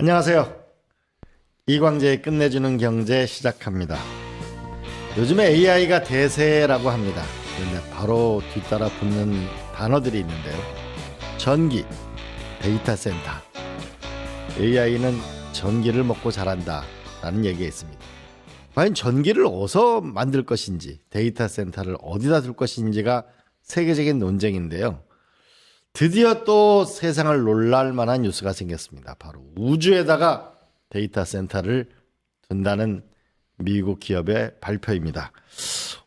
안녕하세요. 이광재의 끝내주는 경제 시작합니다. 요즘에 AI가 대세라고 합니다. 그런데 바로 뒤따라 붙는 단어들이 있는데요. 전기, 데이터 센터. AI는 전기를 먹고 자란다 라는 얘기가 있습니다. 과연 전기를 어디서 만들 것인지, 데이터 센터를 어디다 둘 것인지가 세계적인 논쟁인데요. 드디어 또 세상을 놀랄 만한 뉴스가 생겼습니다. 바로 우주에다가 데이터 센터를 둔다는 미국 기업의 발표입니다.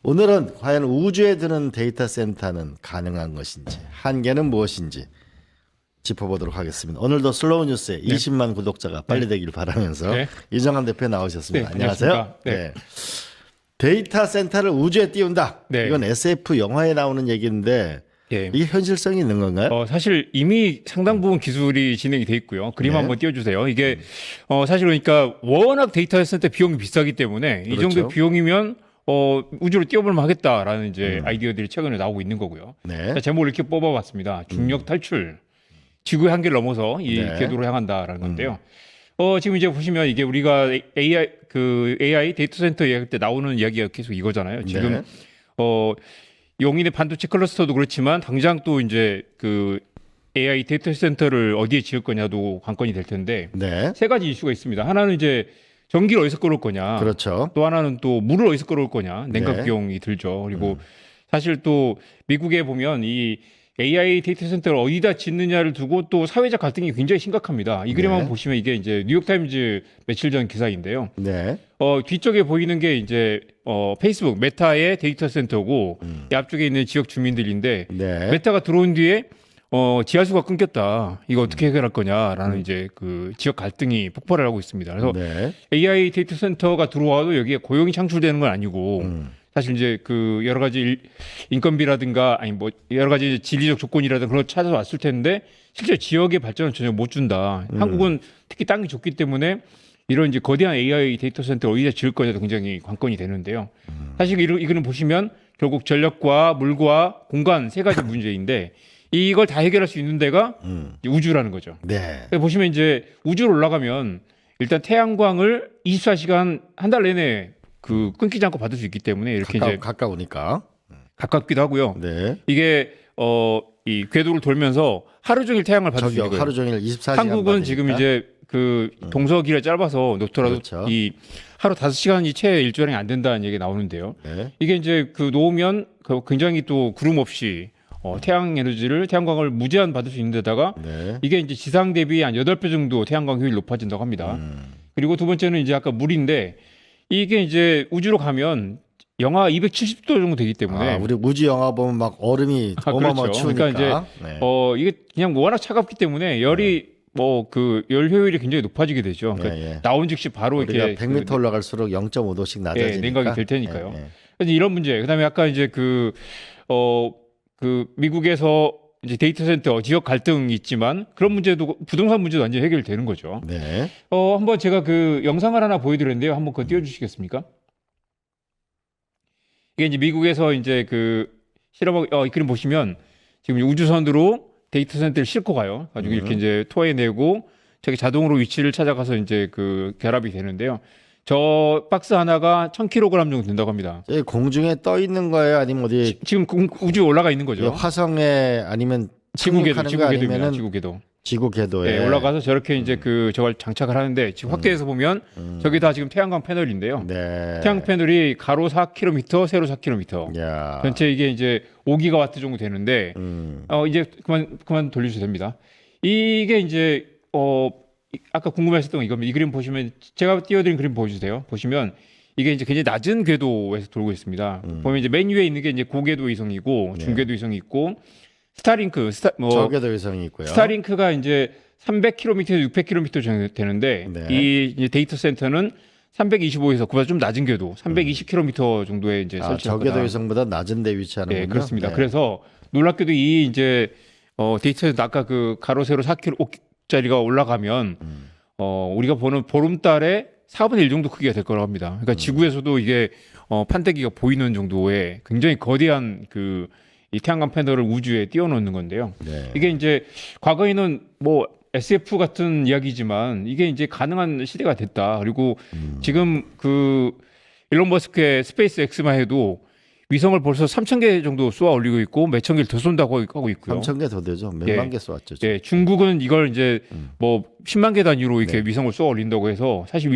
오늘은 과연 우주에 드는 데이터 센터는 가능한 것인지, 한계는 무엇인지 짚어보도록 하겠습니다. 오늘도 슬로우 뉴스에 20만 구독자가 빨리 되길 바라면서 이정환 대표 나오셨습니다. 안녕하세요. 네. 데이터 센터를 우주에 띄운다. 이건 SF 영화에 나오는 얘기인데 이게 현실성이 있는 건가요? 사실 이미 상당 부분 기술이 진행이 돼 있고요. 그림 한번 띄워주세요. 이게 사실 그러니까 워낙 데이터 센터 비용이 비싸기 때문에 이 정도 비용이면 우주로 띄워보면 하겠다라는 이제 아이디어들이 최근에 나오고 있는 거고요. 자, 제목을 이렇게 뽑아봤습니다. 중력 탈출, 지구의 한계를 넘어서 이 궤도로 향한다라는 건데요. 지금 이제 보시면 이게 우리가 AI 데이터 센터 이야기할 때 나오는 이야기가 계속 이거잖아요. 지금 용인의 반도체 클러스터도 그렇지만 당장 또 이제 그 AI 데이터 센터를 어디에 지을 거냐도 관건이 될 텐데 세 가지 이슈가 있습니다. 하나는 이제 전기를 어디서 끌어올 거냐. 그렇죠. 또 하나는 또 물을 어디서 끌어올 거냐. 냉각 비용이 들죠. 그리고 사실 또 미국에 보면 이 AI 데이터 센터를 어디다 짓느냐를 두고 또 사회적 갈등이 굉장히 심각합니다. 이 그림 한번 보시면 이게 이제 뉴욕타임즈 며칠 전 기사인데요. 뒤쪽에 보이는 게 이제 페이스북 메타의 데이터 센터고 이 앞쪽에 있는 지역 주민들인데 메타가 들어온 뒤에 지하수가 끊겼다. 이거 어떻게 해결할 거냐라는 이제 그 지역 갈등이 폭발을 하고 있습니다. 그래서 AI 데이터 센터가 들어와도 여기에 고용이 창출되는 건 아니고 사실 이제 그 여러 가지 인건비라든가 아니 뭐 여러 가지 지리적 조건이라든가 그런 거 찾아서 왔을 텐데 실제 지역의 발전을 전혀 못 준다. 한국은 특히 땅이 좋기 때문에 이런 이제 거대한 AI 데이터 센터 어디다 지을 거냐도 굉장히 관건이 되는데요. 사실 이거는 보시면 결국 전력과 물과 공간 세 가지 문제인데 이걸 다 해결할 수 있는 데가 우주라는 거죠. 보시면 이제 우주로 올라가면 일단 태양광을 24시간 한 달 내내 그 끊기지 않고 받을 수 있기 때문에 이렇게 이제 가까우니까 가깝기도 하고요. 이게 이 궤도를 돌면서 하루 종일 태양을 받을 수 있고요. 하루 종일 24시간. 한국은 받으니까. 지금 이제 그 동서길이 짧아서 놓더라도 이 하루 5시간이 채 일조량이 안 된다는 얘기 나오는데요. 이게 이제 그 놓으면 굉장히 또 구름 없이 태양 에너지를 태양광을 무제한 받을 수 있는 데다가 이게 이제 지상 대비 한 8배 정도 태양광 효율이 높아진다고 합니다. 그리고 두 번째는 이제 아까 물인데 이게 이제 우주로 가면 영하 270도 정도 되기 때문에 우리 우주 영화 보면 막 얼음이 어마어마 추우니까. 그러니까 이제 이게 그냥 워낙 차갑기 때문에 열이 그 열 효율이 굉장히 높아지게 되죠. 그러니까 나온 즉시 바로 이렇게 100m 올라갈수록 0.5도씩 낮아지니까 냉각이 될 테니까요. 그래서 이런 문제. 그다음에 아까 이제 그 미국에서 이제 데이터 센터 지역 갈등이 있지만 그런 문제도 부동산 문제도 완전히 해결되는 거죠. 한번 제가 그 영상을 하나 보여드렸는데요. 한번 그거 띄워주시겠습니까? 이게 이제 미국에서 이제 그 실험하고 이 그림 보시면 지금 우주선으로 데이터 센터를 싣고 가요. 가지고 이렇게 이제 토해내고 저기 자동으로 위치를 찾아가서 이제 그 결합이 되는데요. 저 박스 하나가 1000kg 정도 된다고 합니다. 공중에 떠 있는 거예요? 아니면 어디? 지금 우주에 올라가 있는 거죠. 화성에 아니면 지구궤도. 지구궤도에 올라가서 저렇게 이제 저걸 장착을 하는데 지금 확대해서 보면 저게 다 지금 태양광 패널인데요. 태양 패널이 가로 4km, 세로 4km. 전체 이게 이제 5기가와트 정도 되는데 이제 그만 돌려주셔도 됩니다. 이게 이제 아까 궁금해하셨던 거 이겁니다. 이 그림 보시면 제가 띄워드린 그림 보여주세요. 보시면 이게 이제 굉장히 낮은 궤도에서 돌고 있습니다. 보면 이제 맨 위에 있는 게 이제 고궤도 위성이고 중궤도 위성이 있고 스타링크, 저궤도 위성이 있고요. 스타링크가 이제 300km에서 600km 정도 되는데 이 이제 데이터 센터는 325에서 그보다 좀 낮은 궤도 320km 정도에 이제 설치할 거다. 저궤도 위성보다 낮은 데 위치하는군요. 그렇습니다. 그래서 놀랍게도 이 이제 데이터 센터 아까 그 가로 세로 4km짜리가 올라가면 우리가 보는 보름달에 4분의 1 정도 크기가 될 거라고 합니다. 그러니까 지구에서도 이게 판때기가 보이는 정도의 굉장히 거대한 이 태양광 패널을 우주에 띄워놓는 건데요. 이게 이제 과거에는 뭐 SF 같은 이야기지만 이게 이제 가능한 시대가 됐다. 그리고 지금 그 일론 머스크의 스페이스 X만 해도 위성을 벌써 3,000개 정도 쏘아 올리고 있고 몇천 개를 더 쏜다고 하고 있고요. 3,000개 더 되죠. 몇만 개 쏘았죠. 예, 중국은 이걸 이제 뭐 10만 개 단위로 이렇게 네. 위성을 쏘아 올린다고 해서 사실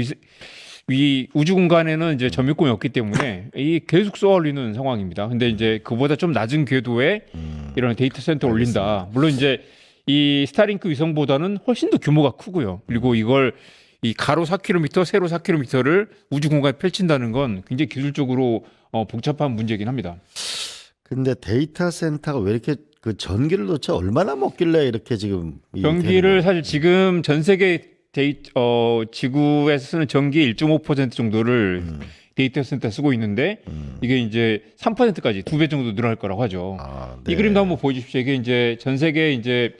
이 우주 공간에는 이제 점유권이 없기 때문에 이 계속 쏘아 올리는 상황입니다. 근데 이제 그보다 좀 낮은 궤도에 이런 데이터 센터 올린다. 물론 이제 이 스타링크 위성보다는 훨씬 더 규모가 크고요. 그리고 이걸 이 가로 4km, 세로 4km를 우주 공간에 펼친다는 건 굉장히 기술적으로 복잡한 문제이긴 합니다. 근데 데이터 센터가 왜 이렇게 그 전기를 도대체 얼마나 먹길래 이렇게 지금 전기를 사실 지금 전 세계 지구에서 쓰는 전기의 1.5% 정도를 데이터 센터 쓰고 있는데 이게 이제 3%까지 2배 정도 늘어날 거라고 하죠. 네. 이 그림도 한번 보여주십시오. 이게 이제 전 세계 이제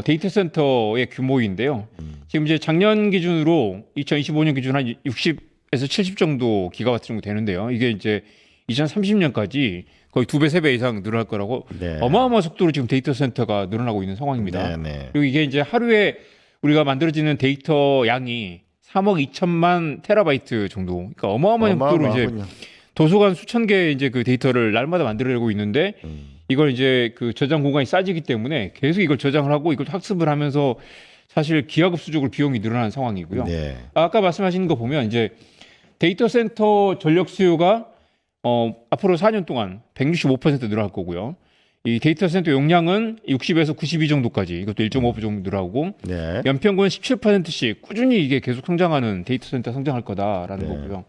데이터 센터의 규모인데요. 지금 이제 작년 기준으로 2025년 기준 한 60에서 70 정도 기가와트 정도 되는데요. 이게 이제 2030년까지 거의 2배, 3배 이상 늘어날 거라고 네. 어마어마한 속도로 지금 데이터 센터가 늘어나고 있는 상황입니다. 네. 그리고 이게 이제 하루에 우리가 만들어지는 데이터 양이 3억 2천만 테라바이트 정도. 그러니까 어마어마한 속도로 이제 도서관 수천 개의 이제 그 데이터를 날마다 만들어내고 있는데 이걸 이제 그 저장 공간이 싸지기 때문에 계속 이걸 저장을 하고 이걸 학습을 하면서 사실 기하급수적으로 비용이 늘어나는 상황이고요. 네. 아까 말씀하신 거 보면 이제 데이터 센터 전력 수요가 앞으로 4년 동안 165% 늘어날 거고요. 이 데이터 센터 용량은 60에서 92 정도까지 이것도 1.5배 정도 늘어나고 네. 연평균 17%씩 꾸준히 이게 계속 성장하는 데이터 센터 성장할 거다라는 네. 거고요.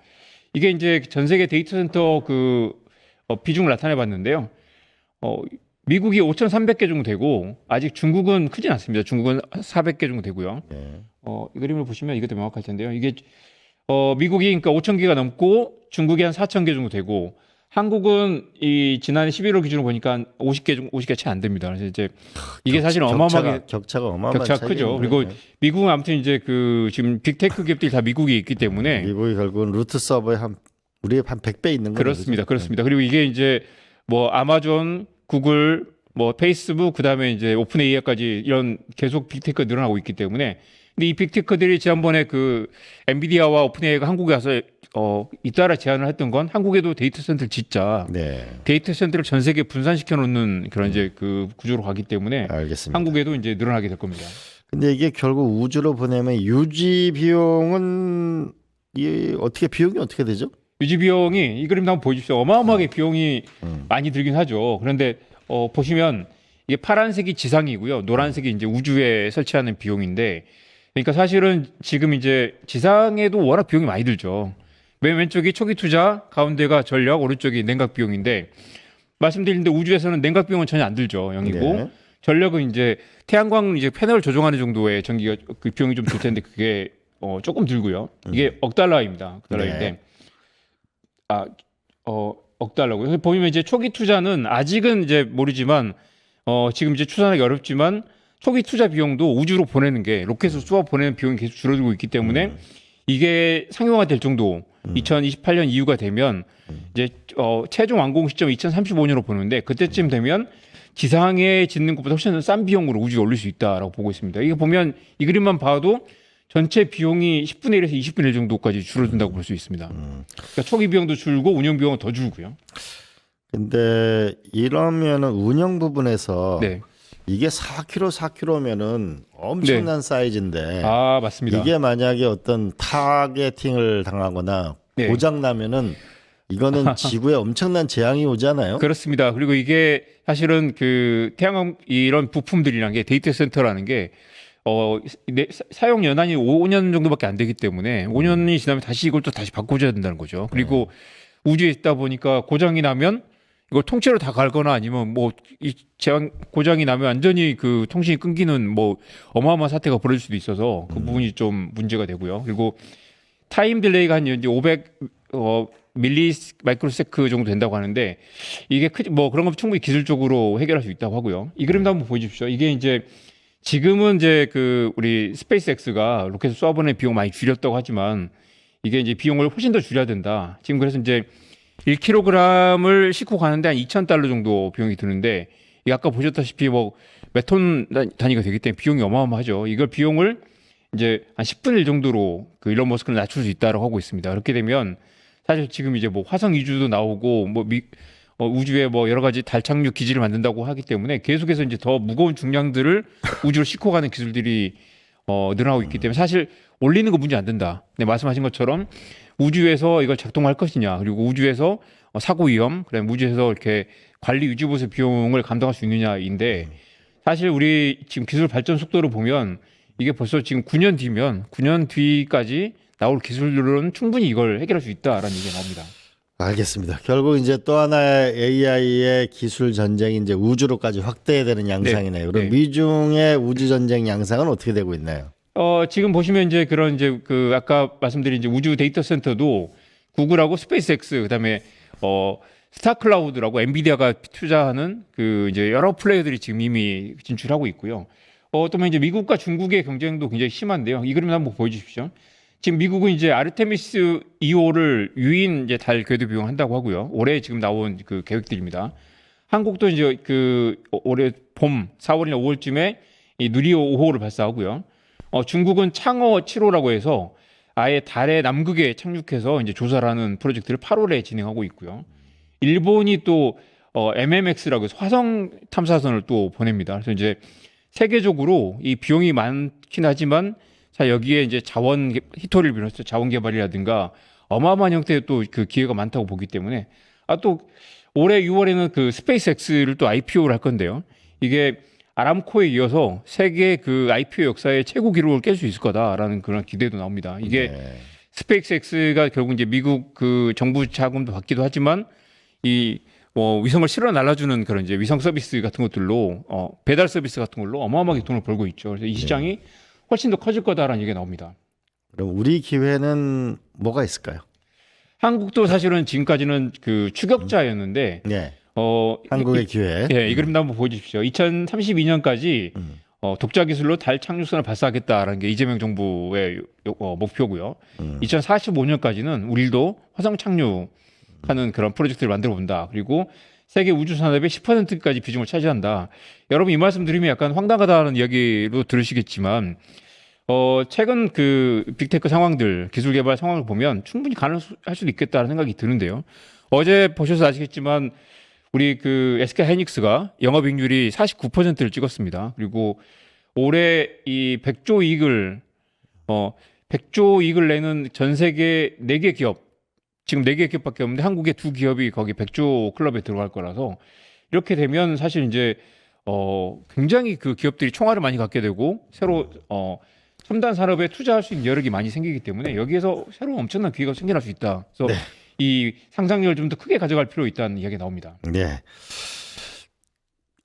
이게 이제 전 세계 데이터 센터 그 비중을 나타내 봤는데요. 미국이 5,300개 정도 되고 아직 중국은 크진 않습니다. 중국은 400개 정도 되고요. 네. 이 그림을 보시면 이것도 명확할 텐데요. 이게 미국이 그러니까 5,000개가 넘고 중국이 한 4,000개 정도 되고 한국은 이 지난해 11월 기준으로 보니까 50개 채 안 됩니다. 그래서 이제 이게 사실 어마어마하게 격차가 어마어마한 격차가 크죠. 그리고 미국은 아무튼 이제 그 지금 빅테크 기업들이 다 미국에 있기 때문에 미국이 결국은 루트 서버에 우리의 한 100배 있는 거죠. 그렇습니다. 그렇습니다. 그리고 이게 이제 뭐 아마존, 구글, 뭐 페이스북 그다음에 이제 오픈 AI까지 이런 계속 빅테크가 늘어나고 있기 때문에 근데 이 빅테크들이 지난번에 그 엔비디아와 오픈 AI가 한국에 와서 잇따라 제안을 했던 건 한국에도 데이터 센터를 짓자. 네. 데이터 센터를 전 세계에 분산시켜 놓는 그런 이제 그 구조로 가기 때문에 알겠습니다. 한국에도 이제 늘어나게 될 겁니다. 근데 이게 결국 우주로 보내면 유지 비용은 어떻게 되죠? 유지 비용이 이 그림도 한번 보여주십시오. 어마어마하게 비용이 많이 들긴 하죠. 그런데 보시면 이게 파란색이 지상이고요. 노란색이 이제 우주에 설치하는 비용인데 그러니까 사실은 지금 이제 지상에도 워낙 비용이 많이 들죠. 맨 왼쪽이 초기 투자, 가운데가 전력, 오른쪽이 냉각 비용인데 말씀드렸는데 우주에서는 냉각 비용은 전혀 안 들죠. 0이고 네. 전력은 이제 태양광 이제 패널을 조종하는 정도의 전기가 그 비용이 좀 들 텐데 그게 조금 들고요. 이게 억 달러입니다. 억 달러인데 네. 억 달러고요. 그래서 보면 이제 초기 투자는 아직은 이제 모르지만 지금 이제 추산하기 어렵지만 초기 투자 비용도 우주로 보내는 게 로켓을 쏘아 보내는 비용이 계속 줄어들고 있기 때문에 이게 상용화될 정도 2028년 이후가 되면 이제 최종 완공 시점 2035년으로 보는데 그때쯤 되면 지상에 짓는 것보다 훨씬 싼 비용으로 우주에 올릴 수 있다라고 보고 있습니다. 이게 보면 이 그림만 봐도 전체 비용이 10분의 1에서 20분의 1 정도까지 줄어든다고 볼 수 있습니다. 그러니까 초기 비용도 줄고 운영 비용은 더 줄고요. 근데 이러면은 운영 부분에서 네. 이게 4km면은 엄청난 사이즈인데 맞습니다. 이게 만약에 어떤 타겟팅을 당하거나 네. 고장 나면은 이거는 지구에 엄청난 재앙이 오잖아요. 그렇습니다. 그리고 이게 사실은 그 태양광 이런 부품들이란 게 데이터 센터라는 게 사용 연한이 5년 정도밖에 안 되기 때문에 5년이 지나면 다시 이걸 또 다시 바꿔줘야 된다는 거죠. 그리고 우주에 있다 보니까 고장이 나면 이걸 통째로 다 갈거나 아니면 뭐 이 재앙 고장이 나면 완전히 그 통신이 끊기는 뭐 어마어마한 사태가 벌어질 수도 있어서 그 부분이 좀 문제가 되고요. 그리고 타임 딜레이가 한 이제 500 밀리 마이크로세크 정도 된다고 하는데 이게 뭐 그런 거 충분히 기술적으로 해결할 수 있다고 하고요. 이 그림도 한번 보여주십시오. 이게 이제 지금은 이제 그 우리 스페이스X가 로켓을 쏘아보낸 비용 많이 줄였다고 하지만 이게 이제 비용을 훨씬 더 줄여야 된다. 지금 그래서 이제 1kg을 싣고 가는데 한 $2,000 정도 비용이 드는데 아까 보셨다시피 뭐 몇 톤 단위가 되기 때문에 비용이 어마어마하죠. 이걸 비용을 이제 한 10분의 1 정도로 그 일론 머스크는 낮출 수 있다라고 하고 있습니다. 그렇게 되면 사실 지금 이제 뭐 화성 이주도 나오고 뭐 우주에 뭐 여러 가지 달 착륙 기지를 만든다고 하기 때문에 계속해서 이제 더 무거운 중량들을 우주로 싣고 가는 기술들이 늘어나고 있기 때문에 사실 올리는 거 문제 안 된다. 네, 말씀하신 것처럼 우주에서 이걸 작동할 것이냐, 그리고 우주에서 사고 위험, 그다음에 우주에서 이렇게 관리 유지 보수 비용을 감당할 수 있느냐인데 사실 우리 지금 기술 발전 속도를 보면 이게 벌써 지금 9년 뒤면 9년 뒤까지 나올 기술들은 충분히 이걸 해결할 수 있다라는 얘기가 나옵니다. 알겠습니다. 결국 이제 또 하나의 AI의 기술 전쟁이 이제 우주로까지 확대되는 양상이네요. 그럼 네. 미중의 우주 전쟁 양상은 어떻게 되고 있나요? 지금 보시면 이제 그런 이제 그 아까 말씀드린 이제 우주 데이터 센터도 구글하고 스페이스X 그다음에 스타클라우드라고 엔비디아가 투자하는 그 이제 여러 플레이어들이 지금 이미 진출하고 있고요. 또 이제 미국과 중국의 경쟁도 굉장히 심한데요. 이 그림 한번 보여주십시오. 지금 미국은 이제 아르테미스 2호를 유인 이제 달 궤도 비용한다고 하고요. 올해 지금 나온 그 계획들입니다. 한국도 이제 그 올해 봄 4월이나 5월쯤에 이 누리호 5호를 발사하고요. 중국은 창어 7호라고 해서 아예 달의 남극에 착륙해서 이제 조사를 하는 프로젝트를 8월에 진행하고 있고요. 일본이 또 MMX라고 해서 화성 탐사선을 또 보냅니다. 그래서 이제 세계적으로 이 비용이 많긴 하지만 자 여기에 이제 자원 히토리를 비롯해서 자원 개발이라든가 어마어마한 형태의 또 그 기회가 많다고 보기 때문에 또 올해 6월에는 그 스페이스X를 또 IPO를 할 건데요. 이게 아람코에 이어서 세계 그 IPO 역사의 최고 기록을 깰 수 있을 거다라는 그런 기대도 나옵니다. 이게 네. 스페이스X가 결국 이제 미국 그 정부 자금도 받기도 하지만 이 위성을 실어 날아주는 그런 이제 위성 서비스 같은 것들로 배달 서비스 같은 걸로 어마어마하게 돈을 벌고 있죠. 그래서 이 시장이 훨씬 더 커질 거다라는 얘기가 나옵니다. 그럼 우리 기회는 뭐가 있을까요? 한국도 사실은 지금까지는 그 추격자였는데 네. 한국의 기회. 이 그림도 한번 보여주십시오. 2032년까지 독자 기술로 달 착륙선을 발사하겠다라는 게 이재명 정부의 목표고요. 2045년까지는 우리도 화성 착륙하는 그런 프로젝트를 만들어 본다. 그리고 세계 우주 산업의 10%까지 비중을 차지한다. 여러분 이 말씀 드리면 약간 황당하다는 이야기로 들으시겠지만 최근 그 빅테크 상황들, 기술 개발 상황을 보면 충분히 가능할 수도 있겠다는 생각이 드는데요. 어제 보셔서 아시겠지만 우리 그 SK 하이닉스가 영업이익률이 49%를 찍었습니다. 그리고 올해 이 100조 이익을 내는 전 세계 4개 기업, 지금 4개 기업밖에 없는데 한국의 2기업이 거기 100조 클럽에 들어갈 거라서 이렇게 되면 사실 이제 굉장히 그 기업들이 총알을 많이 갖게 되고 새로 첨단 산업에 투자할 수 있는 여력이 많이 생기기 때문에 여기에서 새로운 엄청난 기회가 생겨날 수 있다. 그래서 이 상상력을 좀 더 크게 가져갈 필요 있다는 이야기가 나옵니다. 네.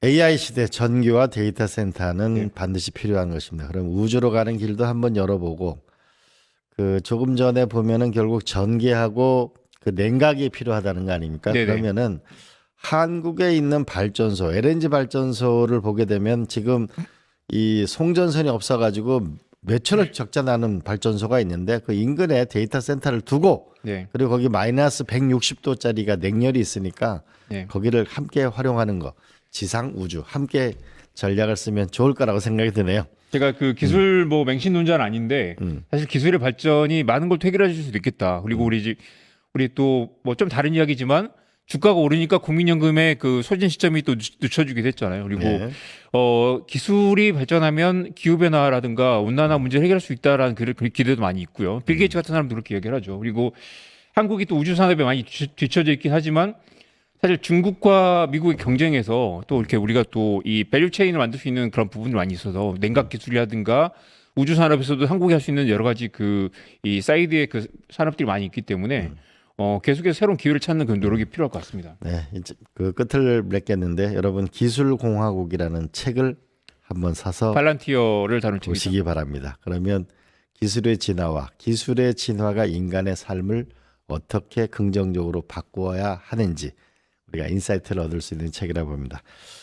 AI 시대 전기와 데이터 센터는 반드시 필요한 것입니다. 그럼 우주로 가는 길도 한번 열어보고 그 조금 전에 보면은 결국 전기하고 그 냉각이 필요하다는 거 아닙니까? 네네. 그러면은 한국에 있는 발전소, LNG 발전소를 보게 되면 지금 이 송전선이 없어가지고 몇천억 적자 나는 발전소가 있는데 그 인근에 데이터 센터를 두고 그리고 거기 마이너스 160도짜리가 냉열이 있으니까 거기를 함께 활용하는 거 지상 우주 함께 전략을 쓰면 좋을 거라고 생각이 드네요. 제가 그 기술 뭐 맹신론자는 아닌데 사실 기술의 발전이 많은 걸 해결해 줄 수도 있겠다. 그리고 우리 또 뭐 좀 다른 이야기지만 주가가 오르니까 국민연금의 그 소진 시점이 또 늦춰지게 됐잖아요. 그리고 기술이 발전하면 기후 변화라든가 온난화 문제를 해결할 수 있다라는 그런 기대도 많이 있고요. 빌 게이츠 같은 사람도 그렇게 얘기를 하죠. 그리고 한국이 또 우주 산업에 많이 뒤처져 있긴 하지만 사실 중국과 미국의 경쟁에서 또 이렇게 우리가 또 이 밸류 체인을 만들 수 있는 그런 부분이 많이 있어서 냉각 기술이라든가 우주 산업에서도 한국이 할 수 있는 여러 가지 그 이 사이드의 그 산업들이 많이 있기 때문에 계속해서 새로운 기회를 찾는 그런 노력이 필요할 것 같습니다. 네, 이제 그 끝을 맺겠는데 여러분 기술공화국이라는 책을 한번 사서 팔란티어를 다룬 책입니다. 보시기 바랍니다. 그러면 기술의 진화와 기술의 진화가 인간의 삶을 어떻게 긍정적으로 바꾸어야 하는지 우리가 인사이트를 얻을 수 있는 책이라 봅니다.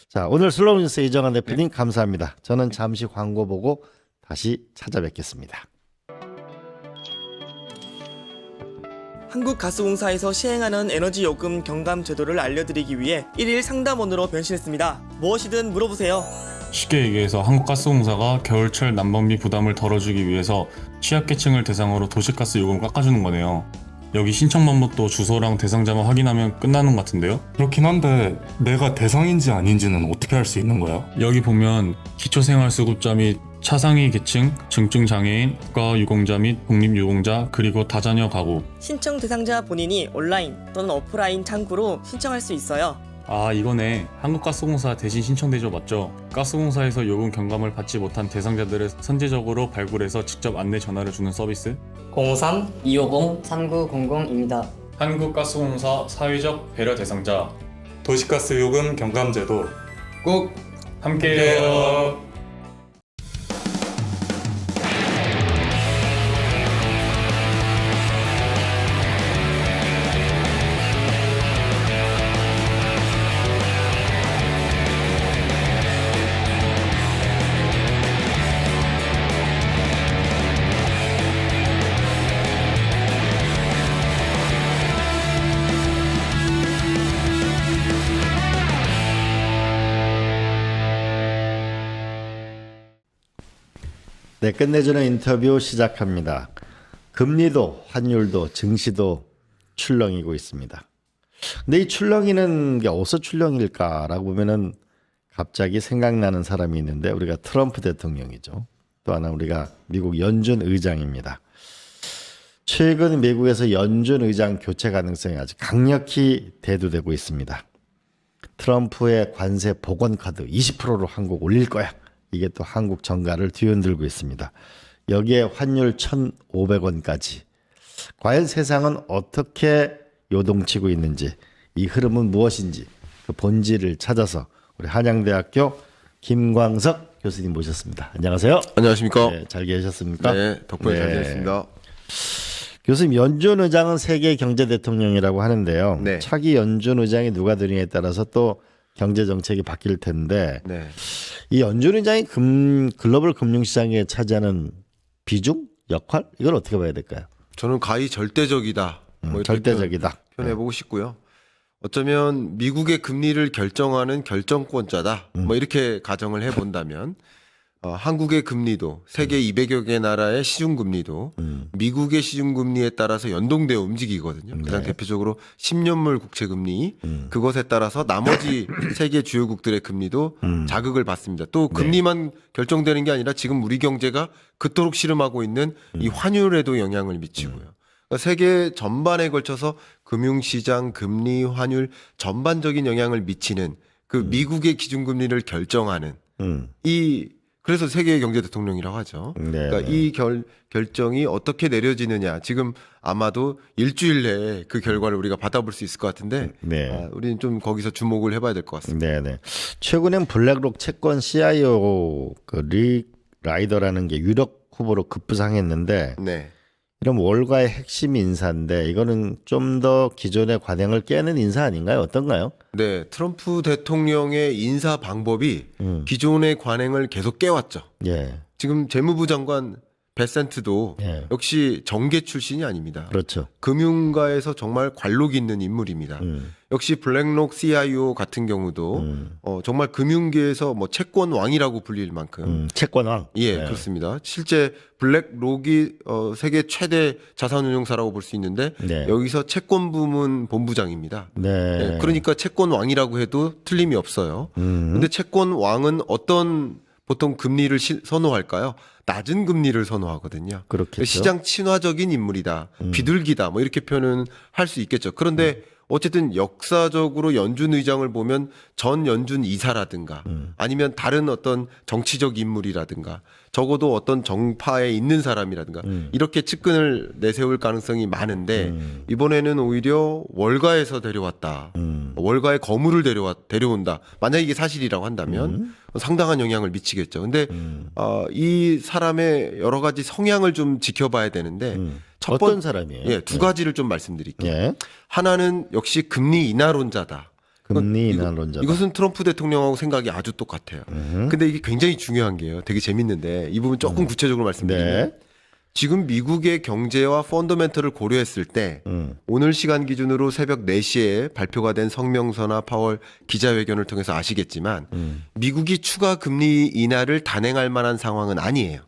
자, 오늘 슬로우 뉴스 이정환 대표님 감사합니다. 저는 잠시 광고 보고 다시 찾아뵙겠습니다. 한국가스공사에서 시행하는 에너지 요금 경감 제도를 알려드리기 위해 1일 상담원으로 변신했습니다. 무엇이든 물어보세요. 쉽게 얘기해서 한국가스공사가 겨울철 난방비 부담을 덜어주기 위해서 취약계층을 대상으로 도시가스 요금을 깎아주는 거네요. 여기 신청 방법도 주소랑 대상자만 확인하면 끝나는 것 같은데요? 그렇긴 한데 내가 대상인지 아닌지는 어떻게 알 수 있는 거야? 여기 보면 기초생활수급자 및 차상위 계층, 증증장애인, 국가유공자 및 독립유공자, 그리고 다자녀 가구. 신청 대상자 본인이 온라인 또는 오프라인 창구로 신청할 수 있어요. 아, 이거네. 한국가스공사 대신 신청대조 맞죠? 가스공사에서 요금 경감을 받지 못한 대상자들을 선제적으로 발굴해서 직접 안내 전화를 주는 서비스? 03-250-3900입니다. 한국가스공사 사회적 배려 대상자. 도시가스 요금 경감제도 꼭 함께해요. 네, 끝내주는 인터뷰 시작합니다. 금리도, 환율도, 증시도 출렁이고 있습니다. 근데 이 출렁이는 게 어디서 출렁일까라고 보면은 갑자기 생각나는 사람이 있는데 우리가 트럼프 대통령이죠. 또 하나 우리가 미국 연준 의장입니다. 최근 미국에서 연준 의장 교체 가능성이 아주 강력히 대두되고 있습니다. 트럼프의 관세 복원 카드 20%로 한국 올릴 거야. 이게 또 한국 정가를 뒤흔들고 있습니다. 여기에 환율 1,500원까지. 과연 세상은 어떻게 요동치고 있는지, 이 흐름은 무엇인지 그 본질을 찾아서 우리 한양대학교 김광석 교수님 모셨습니다. 안녕하세요. 안녕하십니까? 네, 잘 계셨습니까? 네, 덕분에 잘 네. 지냈습니다. 교수님, 연준 의장은 세계 경제 대통령이라고 하는데요. 네. 차기 연준 의장이 누가 되느냐에 따라서 또 경제 정책이 바뀔 텐데 네. 이 연준 의장이 글로벌 금융시장에 차지하는 비중, 역할 이걸 어떻게 봐야 될까요? 저는 가히 절대적이다. 뭐 이렇게 절대적이다. 표현해보고 싶고요. 어쩌면 미국의 금리를 결정하는 결정권자다. 뭐 이렇게 가정을 해본다면 한국의 금리도 세계 200여 개 나라의 시중금리도 미국의 시중금리에 따라서 연동되어 움직이거든요. 가장 대표적으로 10년물 국채금리 그것에 따라서 나머지 세계 주요국들의 금리도 자극을 받습니다. 또 금리만 결정되는 게 아니라 지금 우리 경제가 그토록 씨름하고 있는 이 환율에도 영향을 미치고요. 그러니까 세계 전반에 걸쳐서 금융시장, 금리, 환율 전반적인 영향을 미치는 그 미국의 기준금리를 결정하는 그래서 세계의 경제 대통령이라고 하죠. 네, 그러니까 이 결정이 어떻게 내려지느냐. 지금 아마도 일주일 내에 그 결과를 우리가 받아볼 수 있을 것 같은데 네. 우리는 좀 거기서 주목을 해봐야 될 것 같습니다. 네네. 최근엔 블랙록 채권 CIO 릭 라이더라는 게 유력 후보로 급부상했는데 네. 이런 월가의 핵심 인사인데 이거는 좀 더 기존의 관행을 깨는 인사 아닌가요? 어떤가요? 네. 트럼프 대통령의 인사 방법이 기존의 관행을 계속 깨왔죠. 예, 지금 재무부 장관 베센트도 예. 역시 정계 출신이 아닙니다. 그렇죠. 금융가에서 정말 관록 있는 인물입니다. 역시 블랙록 CIO 같은 경우도 정말 금융계에서 뭐 채권 왕이라고 불릴 만큼 채권왕. 예, 네. 그렇습니다. 실제 블랙록이 세계 최대 자산운용사라고 볼 수 있는데 네. 여기서 채권 부문 본부장입니다. 네. 예, 그러니까 채권 왕이라고 해도 틀림이 없어요. 근데 채권 왕은 어떤 보통 금리를 선호할까요? 낮은 금리를 선호하거든요. 그렇겠죠. 시장 친화적인 인물이다. 비둘기다. 뭐 이렇게 표현은 할 수 있겠죠. 그런데 어쨌든 역사적으로 연준 의장을 보면 전 연준 이사라든가 아니면 다른 어떤 정치적 인물이라든가 적어도 어떤 정파에 있는 사람이라든가 이렇게 측근을 내세울 가능성이 많은데 이번에는 오히려 월가에서 데려왔다. 월가의 거물을 데려온다. 만약 이게 사실이라고 한다면 상당한 영향을 미치겠죠. 근데 이 사람의 여러 가지 성향을 좀 지켜봐야 되는데 첫 어떤 사람이에요? 예, 두 가지를 좀 말씀드릴게요. 예. 하나는 역시 금리 인하론자다. 금리 인하론자다. 이것은 트럼프 대통령하고 생각이 아주 똑같아요. 근데 이게 굉장히 중요한 게요. 되게 재밌는데 이 부분 조금 구체적으로 말씀드리면 네. 지금 미국의 경제와 펀더멘털을 고려했을 때 오늘 시간 기준으로 새벽 4시에 발표가 된 성명서나 파월 기자회견을 통해서 아시겠지만 미국이 추가 금리 인하를 단행할 만한 상황은 아니에요.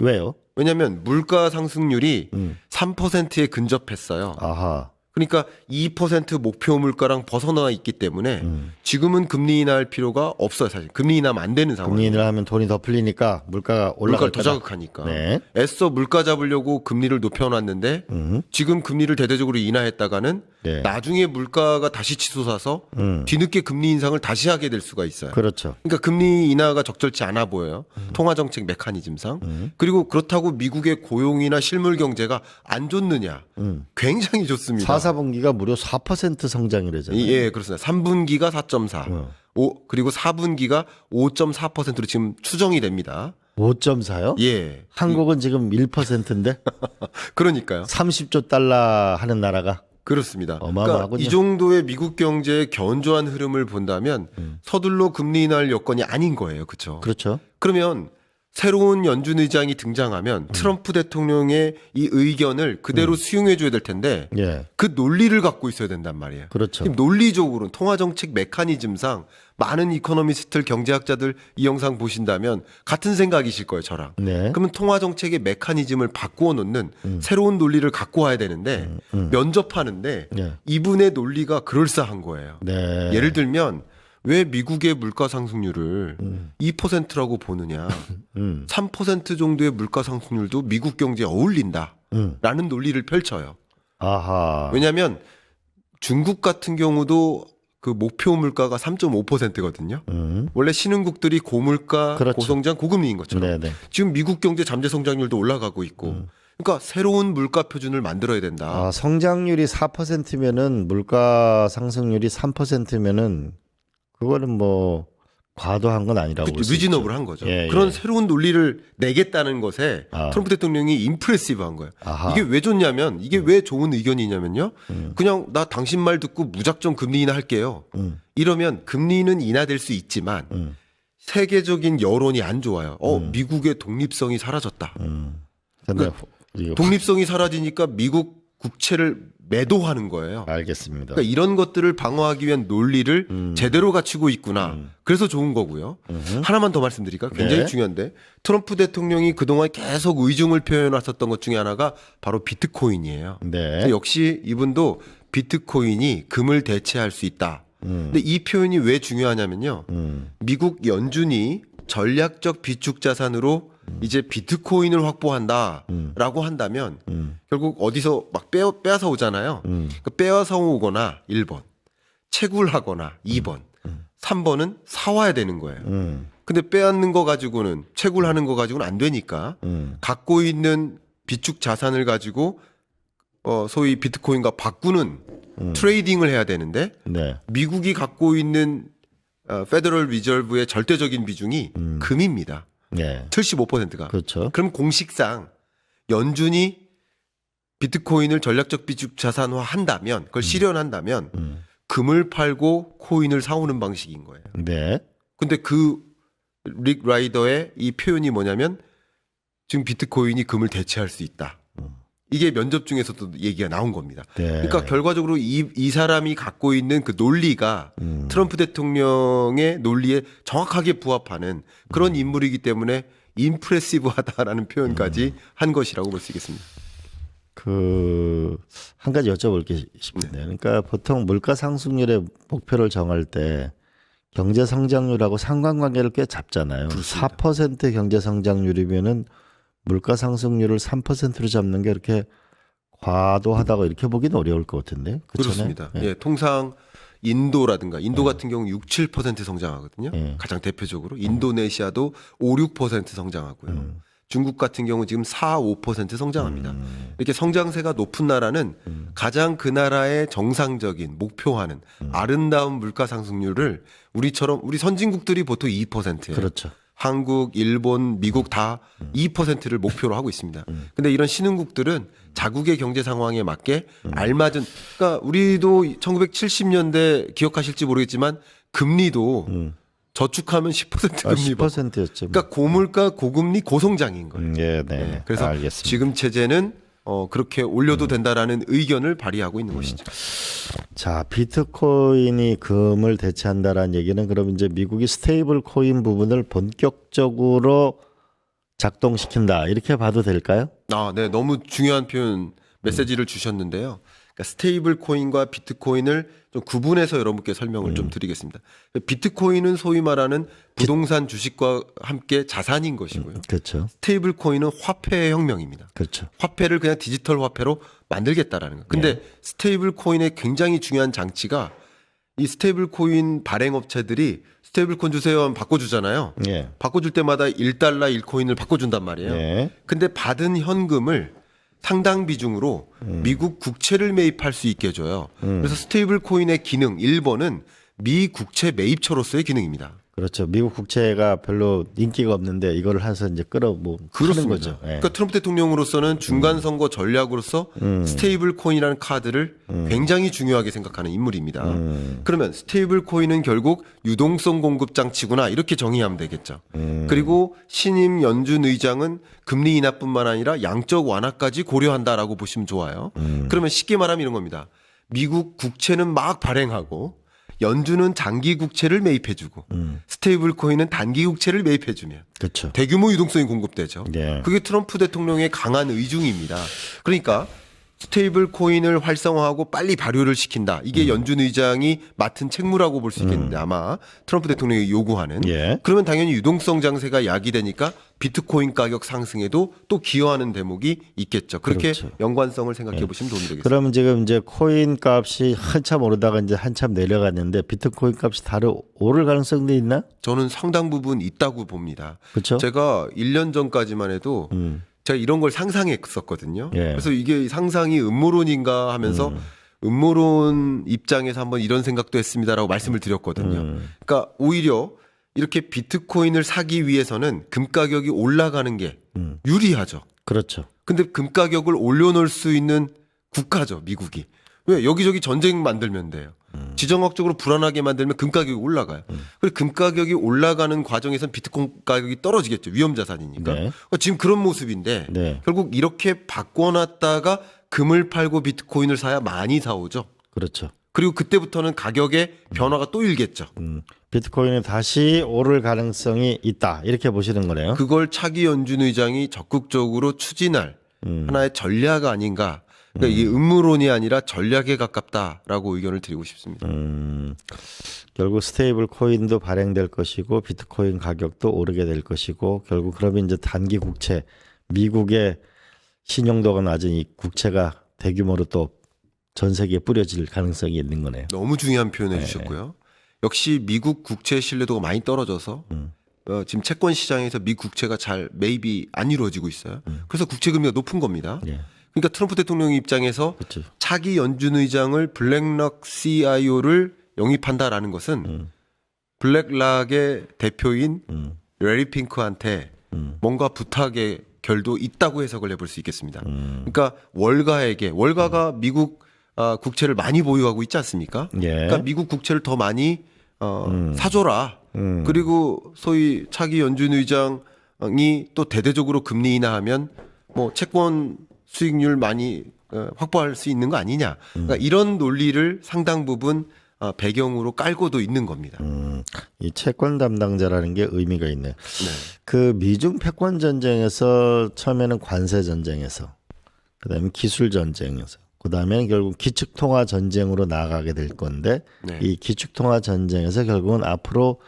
왜요? 왜냐하면 물가 상승률이 3%에 근접했어요. 아하. 그러니까 2% 목표 물가랑 벗어나 있기 때문에 지금은 금리 인하할 필요가 없어요. 사실 금리 인하하면 안 되는 상황이에요. 금리 인하를 하면 돈이 더 풀리니까 물가가 올라갈 물가를 더 거다. 자극하니까. 네. 애써 물가 잡으려고 금리를 높여놨는데 지금 금리를 대대적으로 인하했다가는 네. 나중에 물가가 다시 치솟아서 뒤늦게 금리 인상을 다시 하게 될 수가 있어요. 그렇죠. 그러니까 금리 인하가 적절치 않아 보여요. 통화정책 메커니즘상. 그리고 그렇다고 미국의 고용이나 실물 경제가 안 좋느냐. 굉장히 좋습니다. 4분기가 무려 4% 성장이래잖아요. 예, 그렇습니다. 3분기가 4.4. 그리고 4분기가 5.4%로 지금 추정이 됩니다. 5.4요? 예. 한국은 지금 1%인데 그러니까요. 30조 달러 하는 나라가 그렇습니다. 어마어마하군요. 그러니까 이 정도의 미국 경제의 견조한 흐름을 본다면 서둘러 금리 인하할 여건이 아닌 거예요. 그렇죠? 그렇죠. 그러면 새로운 연준 의장이 등장하면 트럼프 대통령의 이 의견을 그대로 수용해 줘야 될 텐데 예. 그 논리를 갖고 있어야 된단 말이에요. 그렇죠. 지금 논리적으로는 통화정책 메커니즘상 많은 이코노미스트들 경제학자들 이 영상 보신다면 같은 생각이실 거예요. 저랑. 네. 그러면 통화정책의 메커니즘을 바꾸어 놓는 새로운 논리를 갖고 와야 되는데 면접하는데 네. 이분의 논리가 그럴싸한 거예요. 네. 예를 들면 왜 미국의 물가 상승률을 2%라고 보느냐. 3% 정도의 물가 상승률도 미국 경제에 어울린다라는 논리를 펼쳐요. 아하. 왜냐하면 중국 같은 경우도 그 목표 물가가 3.5%거든요. 원래 신흥국들이 고물가, 그렇죠. 고성장, 고금리인 것처럼. 네네. 지금 미국 경제 잠재 성장률도 올라가고 있고. 그러니까 새로운 물가 표준을 만들어야 된다. 아, 성장률이 4%면은 물가 상승률이 3%면은 그거는 뭐 과도한 건 아니라고 볼 수 있죠. 리즈너블한 거죠. 예, 그런 예. 새로운 논리를 내겠다는 것에 아. 트럼프 대통령이 임프레시브한 거예요. 아하. 이게 왜 좋냐면 이게 왜 좋은 의견이냐면요. 그냥 나 당신 말 듣고 무작정 금리 인하할게요. 이러면 금리는 인하될 수 있지만 세계적인 여론이 안 좋아요. 미국의 독립성이 사라졌다. 근데 독립성이 사라지니까 미국 국채를 매도하는 거예요. 알겠습니다. 그러니까 이런 것들을 방어하기 위한 논리를 제대로 갖추고 있구나. 그래서 좋은 거고요. 하나만 더 말씀드릴까? 굉장히 네. 중요한데 트럼프 대통령이 그동안 계속 의중을 표현해 왔었던 것 중에 하나가 바로 비트코인이에요. 네. 역시 이분도 비트코인이 금을 대체할 수 있다. 근데 이 표현이 왜 중요하냐면요. 미국 연준이 전략적 비축 자산으로 이제 비트코인을 확보한다라고 한다면 결국 어디서 막 빼앗아 오잖아요. 그러니까 빼앗아 오거나 1번, 채굴하거나 2번, 3번은 사와야 되는 거예요. 근데 빼앗는 거 가지고는 채굴하는 거 가지고는 안 되니까 갖고 있는 비축 자산을 가지고 소위 비트코인과 바꾸는 트레이딩을 해야 되는데 네. 미국이 갖고 있는 페더럴 리저브의 절대적인 비중이 금입니다. 네. 75%가. 그렇죠. 그럼 공식상 연준이 비트코인을 전략적 비축 자산화 한다면 그걸 실현한다면 금을 팔고 코인을 사오는 방식인 거예요. 네. 근데 그 릭 라이더의 이 표현이 뭐냐면 지금 비트코인이 금을 대체할 수 있다. 이게 면접 중에서도 얘기가 나온 겁니다. 네. 그러니까 결과적으로 이 사람이 갖고 있는 그 논리가 트럼프 대통령의 논리에 정확하게 부합하는 그런 인물이기 때문에 임프레시브하다라는 표현까지 한 것이라고 볼 수 있겠습니다. 한 가지 여쭤볼 게 싶은데요. 그러니까 보통 물가 상승률의 목표를 정할 때 경제 성장률하고 상관관계를 꽤 잡잖아요. 그렇습니다. 4% 경제 성장률이면은 물가 상승률을 3%로 잡는 게 이렇게 과도하다고 이렇게 보기는 어려울 것 같은데. 그렇잖아요? 그렇습니다. 예. 예, 통상 인도라든가 인도 같은 경우 6, 7% 성장하거든요. 예. 가장 대표적으로 인도네시아도 5, 6% 성장하고요. 중국 같은 경우 지금 4, 5% 성장합니다. 이렇게 성장세가 높은 나라는 가장 그 나라의 정상적인 목표하는 아름다운 물가 상승률을 우리처럼 우리 선진국들이 보통 2%예요. 그렇죠. 한국, 일본, 미국 다 2%를 목표로 하고 있습니다. 근데 이런 신흥국들은 자국의 경제 상황에 맞게 알맞은, 그러니까 우리도 1970년대 기억하실지 모르겠지만 금리도 저축하면 10% 금리 받고. 10%였죠. 그러니까 고물가 고금리 고성장인 거예요. 예, 네. 네, 그래서 알겠습니다. 지금 체제는 그렇게 올려도 된다라는 의견을 발휘하고 있는 것이죠. 자, 비트코인이 금을 대체한다라는 얘기는 그럼 이제 미국이 스테이블 코인 부분을 본격적으로 작동시킨다 이렇게 봐도 될까요? 네, 너무 중요한 표현 메시지를 주셨는데요. 그러니까 스테이블 코인과 비트코인을 좀 구분해서 여러분께 설명을 좀 드리겠습니다. 비트코인은 소위 말하는 부동산 주식과 함께 자산인 것이고요. 그렇죠. 스테이블 코인은 화폐의 혁명입니다. 그렇죠. 화폐를 그냥 디지털 화폐로 만들겠다라는 거. 근데 스테이블 코인의 굉장히 중요한 장치가 이 스테이블 코인 발행 업체들이 스테이블 코인 주세요 하면 바꿔주잖아요. 예. 바꿔줄 때마다 1달러 1코인을 바꿔준단 말이에요. 예. 근데 받은 현금을 상당 비중으로 미국 국채를 매입할 수 있게 해줘요. 그래서 스테이블 코인의 기능 1번은 미 국채 매입처로서의 기능입니다. 그렇죠. 미국 국채가 별로 인기가 없는데 이걸 해서 이제 끌어 하는 거죠. 예. 그러니까 트럼프 대통령으로서는 중간 선거 전략으로서 스테이블 코인이라는 카드를 굉장히 중요하게 생각하는 인물입니다. 그러면 스테이블 코인은 결국 유동성 공급 장치구나 이렇게 정의하면 되겠죠. 그리고 신임 연준 의장은 금리 인하뿐만 아니라 양적 완화까지 고려한다라고 보시면 좋아요. 그러면 쉽게 말하면 이런 겁니다. 미국 국채는 막 발행하고 연준은 장기 국채를 매입해주고 스테이블 코인은 단기 국채를 매입해주면 그렇죠. 대규모 유동성이 공급되죠. 예. 그게 트럼프 대통령의 강한 의중입니다. 그러니까 스테이블 코인을 활성화하고 빨리 발효를 시킨다. 이게 연준 의장이 맡은 책무라고 볼 수 있겠는데 아마 트럼프 대통령이 요구하는. 예. 그러면 당연히 유동성 장세가 야기되니까 비트코인 가격 상승에도 또 기여하는 대목이 있겠죠. 그렇게 그렇죠. 연관성을 생각해 보시면 도움이 되겠습니다. 그러면 지금 이제 코인 값이 한참 오르다가 이제 한참 내려갔는데 비트코인 값이 다른 오를 가능성도 있나? 저는 상당 부분 있다고 봅니다. 그렇죠. 제가 1년 전까지만 해도 제가 이런 걸 상상했었거든요. 예. 그래서 이게 상상이 음모론인가 하면서 음모론 입장에서 한번 이런 생각도 했습니다라고 말씀을 드렸거든요. 그러니까 오히려 이렇게 비트코인을 사기 위해서는 금 가격이 올라가는 게 유리하죠. 그렇죠. 근데 근데 금 가격을 올려놓을 수 있는 국가죠, 미국이. 왜? 여기저기 전쟁 만들면 돼요. 지정학적으로 불안하게 만들면 금 가격이 올라가요. 그리고 금 가격이 올라가는 과정에선 비트코인 가격이 떨어지겠죠. 위험 자산이니까. 네. 그러니까 지금 그런 모습인데 네. 결국 이렇게 바꿔놨다가 금을 팔고 비트코인을 사야 많이 사오죠. 그렇죠. 그리고 그때부터는 가격의 변화가 또 일겠죠. 비트코인이 다시 오를 가능성이 있다. 이렇게 보시는 거네요. 그걸 차기 연준 의장이 적극적으로 추진할 하나의 전략 아닌가. 그러니까 이게 음모론이 아니라 전략에 가깝다라고 의견을 드리고 싶습니다. 결국 스테이블 코인도 발행될 것이고 비트코인 가격도 오르게 될 것이고 결국 그러면 이제 단기 국채 미국의 신용도가 낮은 이 국채가 대규모로 또 전 세계에 뿌려질 가능성이 있는 거네요. 너무 중요한 표현해 주셨고요. 역시 미국 국채 신뢰도가 많이 떨어져서 지금 채권 시장에서 미 국채가 잘 매입이 안 이루어지고 있어요. 그래서 국채 금리가 높은 겁니다. 예. 그러니까 트럼프 대통령 입장에서 그렇죠. 차기 연준 의장을 블랙락 CIO를 영입한다라는 것은 블랙락의 대표인 레리 핑크한테 뭔가 부탁의 결도 있다고 해석을 해볼 수 있겠습니다. 그러니까 월가가 미국 국채를 많이 보유하고 있지 않습니까? 예. 그러니까 미국 국채를 더 많이 사줘라. 그리고 소위 차기 연준 의장이 또 대대적으로 금리 인하하면 뭐 채권 수익률 많이 확보할 수 있는 거 아니냐. 그러니까 이런 논리를 상당 부분 배경으로 깔고도 있는 겁니다. 이 채권 담당자라는 게 의미가 있네요. 그 미중 패권 전쟁에서 처음에는 관세 전쟁에서 그다음에 기술 전쟁에서 그다음에 결국 기축 통화 전쟁으로 나아가게 될 건데 네. 이 기축 통화 전쟁에서 결국은 앞으로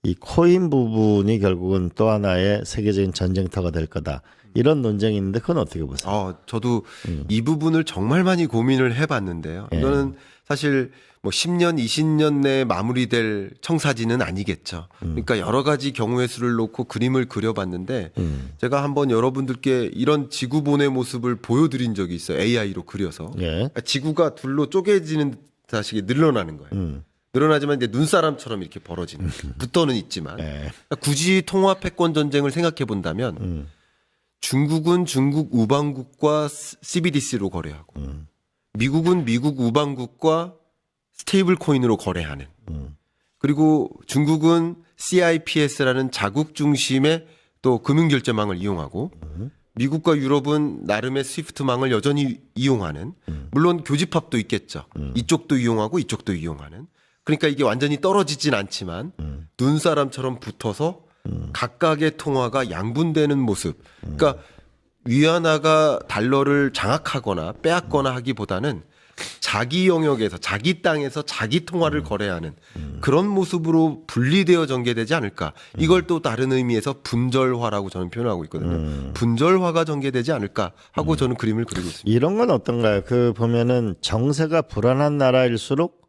이 코인 부분이 결국은 또 하나의 세계적인 전쟁터가 될 거다. 이런 논쟁이 있는데 그건 어떻게 보세요? 저도 이 부분을 정말 많이 고민을 해봤는데요. 예. 이거는 사실 뭐 10년, 20년 내에 마무리될 청사진은 아니겠죠. 그러니까 여러 가지 경우의 수를 놓고 그림을 그려봤는데 제가 한번 여러분들께 이런 지구본의 모습을 보여드린 적이 있어요. AI로 그려서. 예. 그러니까 지구가 둘로 쪼개지는 다시 늘어나는 거예요. 늘어나지만 이제 눈사람처럼 이렇게 벌어지는 붙어는 있지만 예. 그러니까 굳이 통화 패권 전쟁을 생각해 본다면 중국은 중국 우방국과 CBDC로 거래하고 미국은 미국 우방국과 스테이블 코인으로 거래하는 그리고 중국은 CIPS라는 자국 중심의 또 금융결제망을 이용하고 미국과 유럽은 나름의 스위프트망을 여전히 이용하는 물론 교집합도 있겠죠. 이쪽도 이용하고 이쪽도 이용하는 그러니까 이게 완전히 떨어지진 않지만 눈사람처럼 붙어서 각각의 통화가 양분되는 모습. 그러니까 위안화가 달러를 장악하거나 빼앗거나 하기보다는 자기 영역에서 자기 땅에서 자기 통화를 거래하는 그런 모습으로 분리되어 전개되지 않을까. 이걸 또 다른 의미에서 분절화라고 저는 표현하고 있거든요. 분절화가 전개되지 않을까 하고 저는 그림을 그리고 있습니다. 이런 건 어떤가요? 그 보면은 정세가 불안한 나라일수록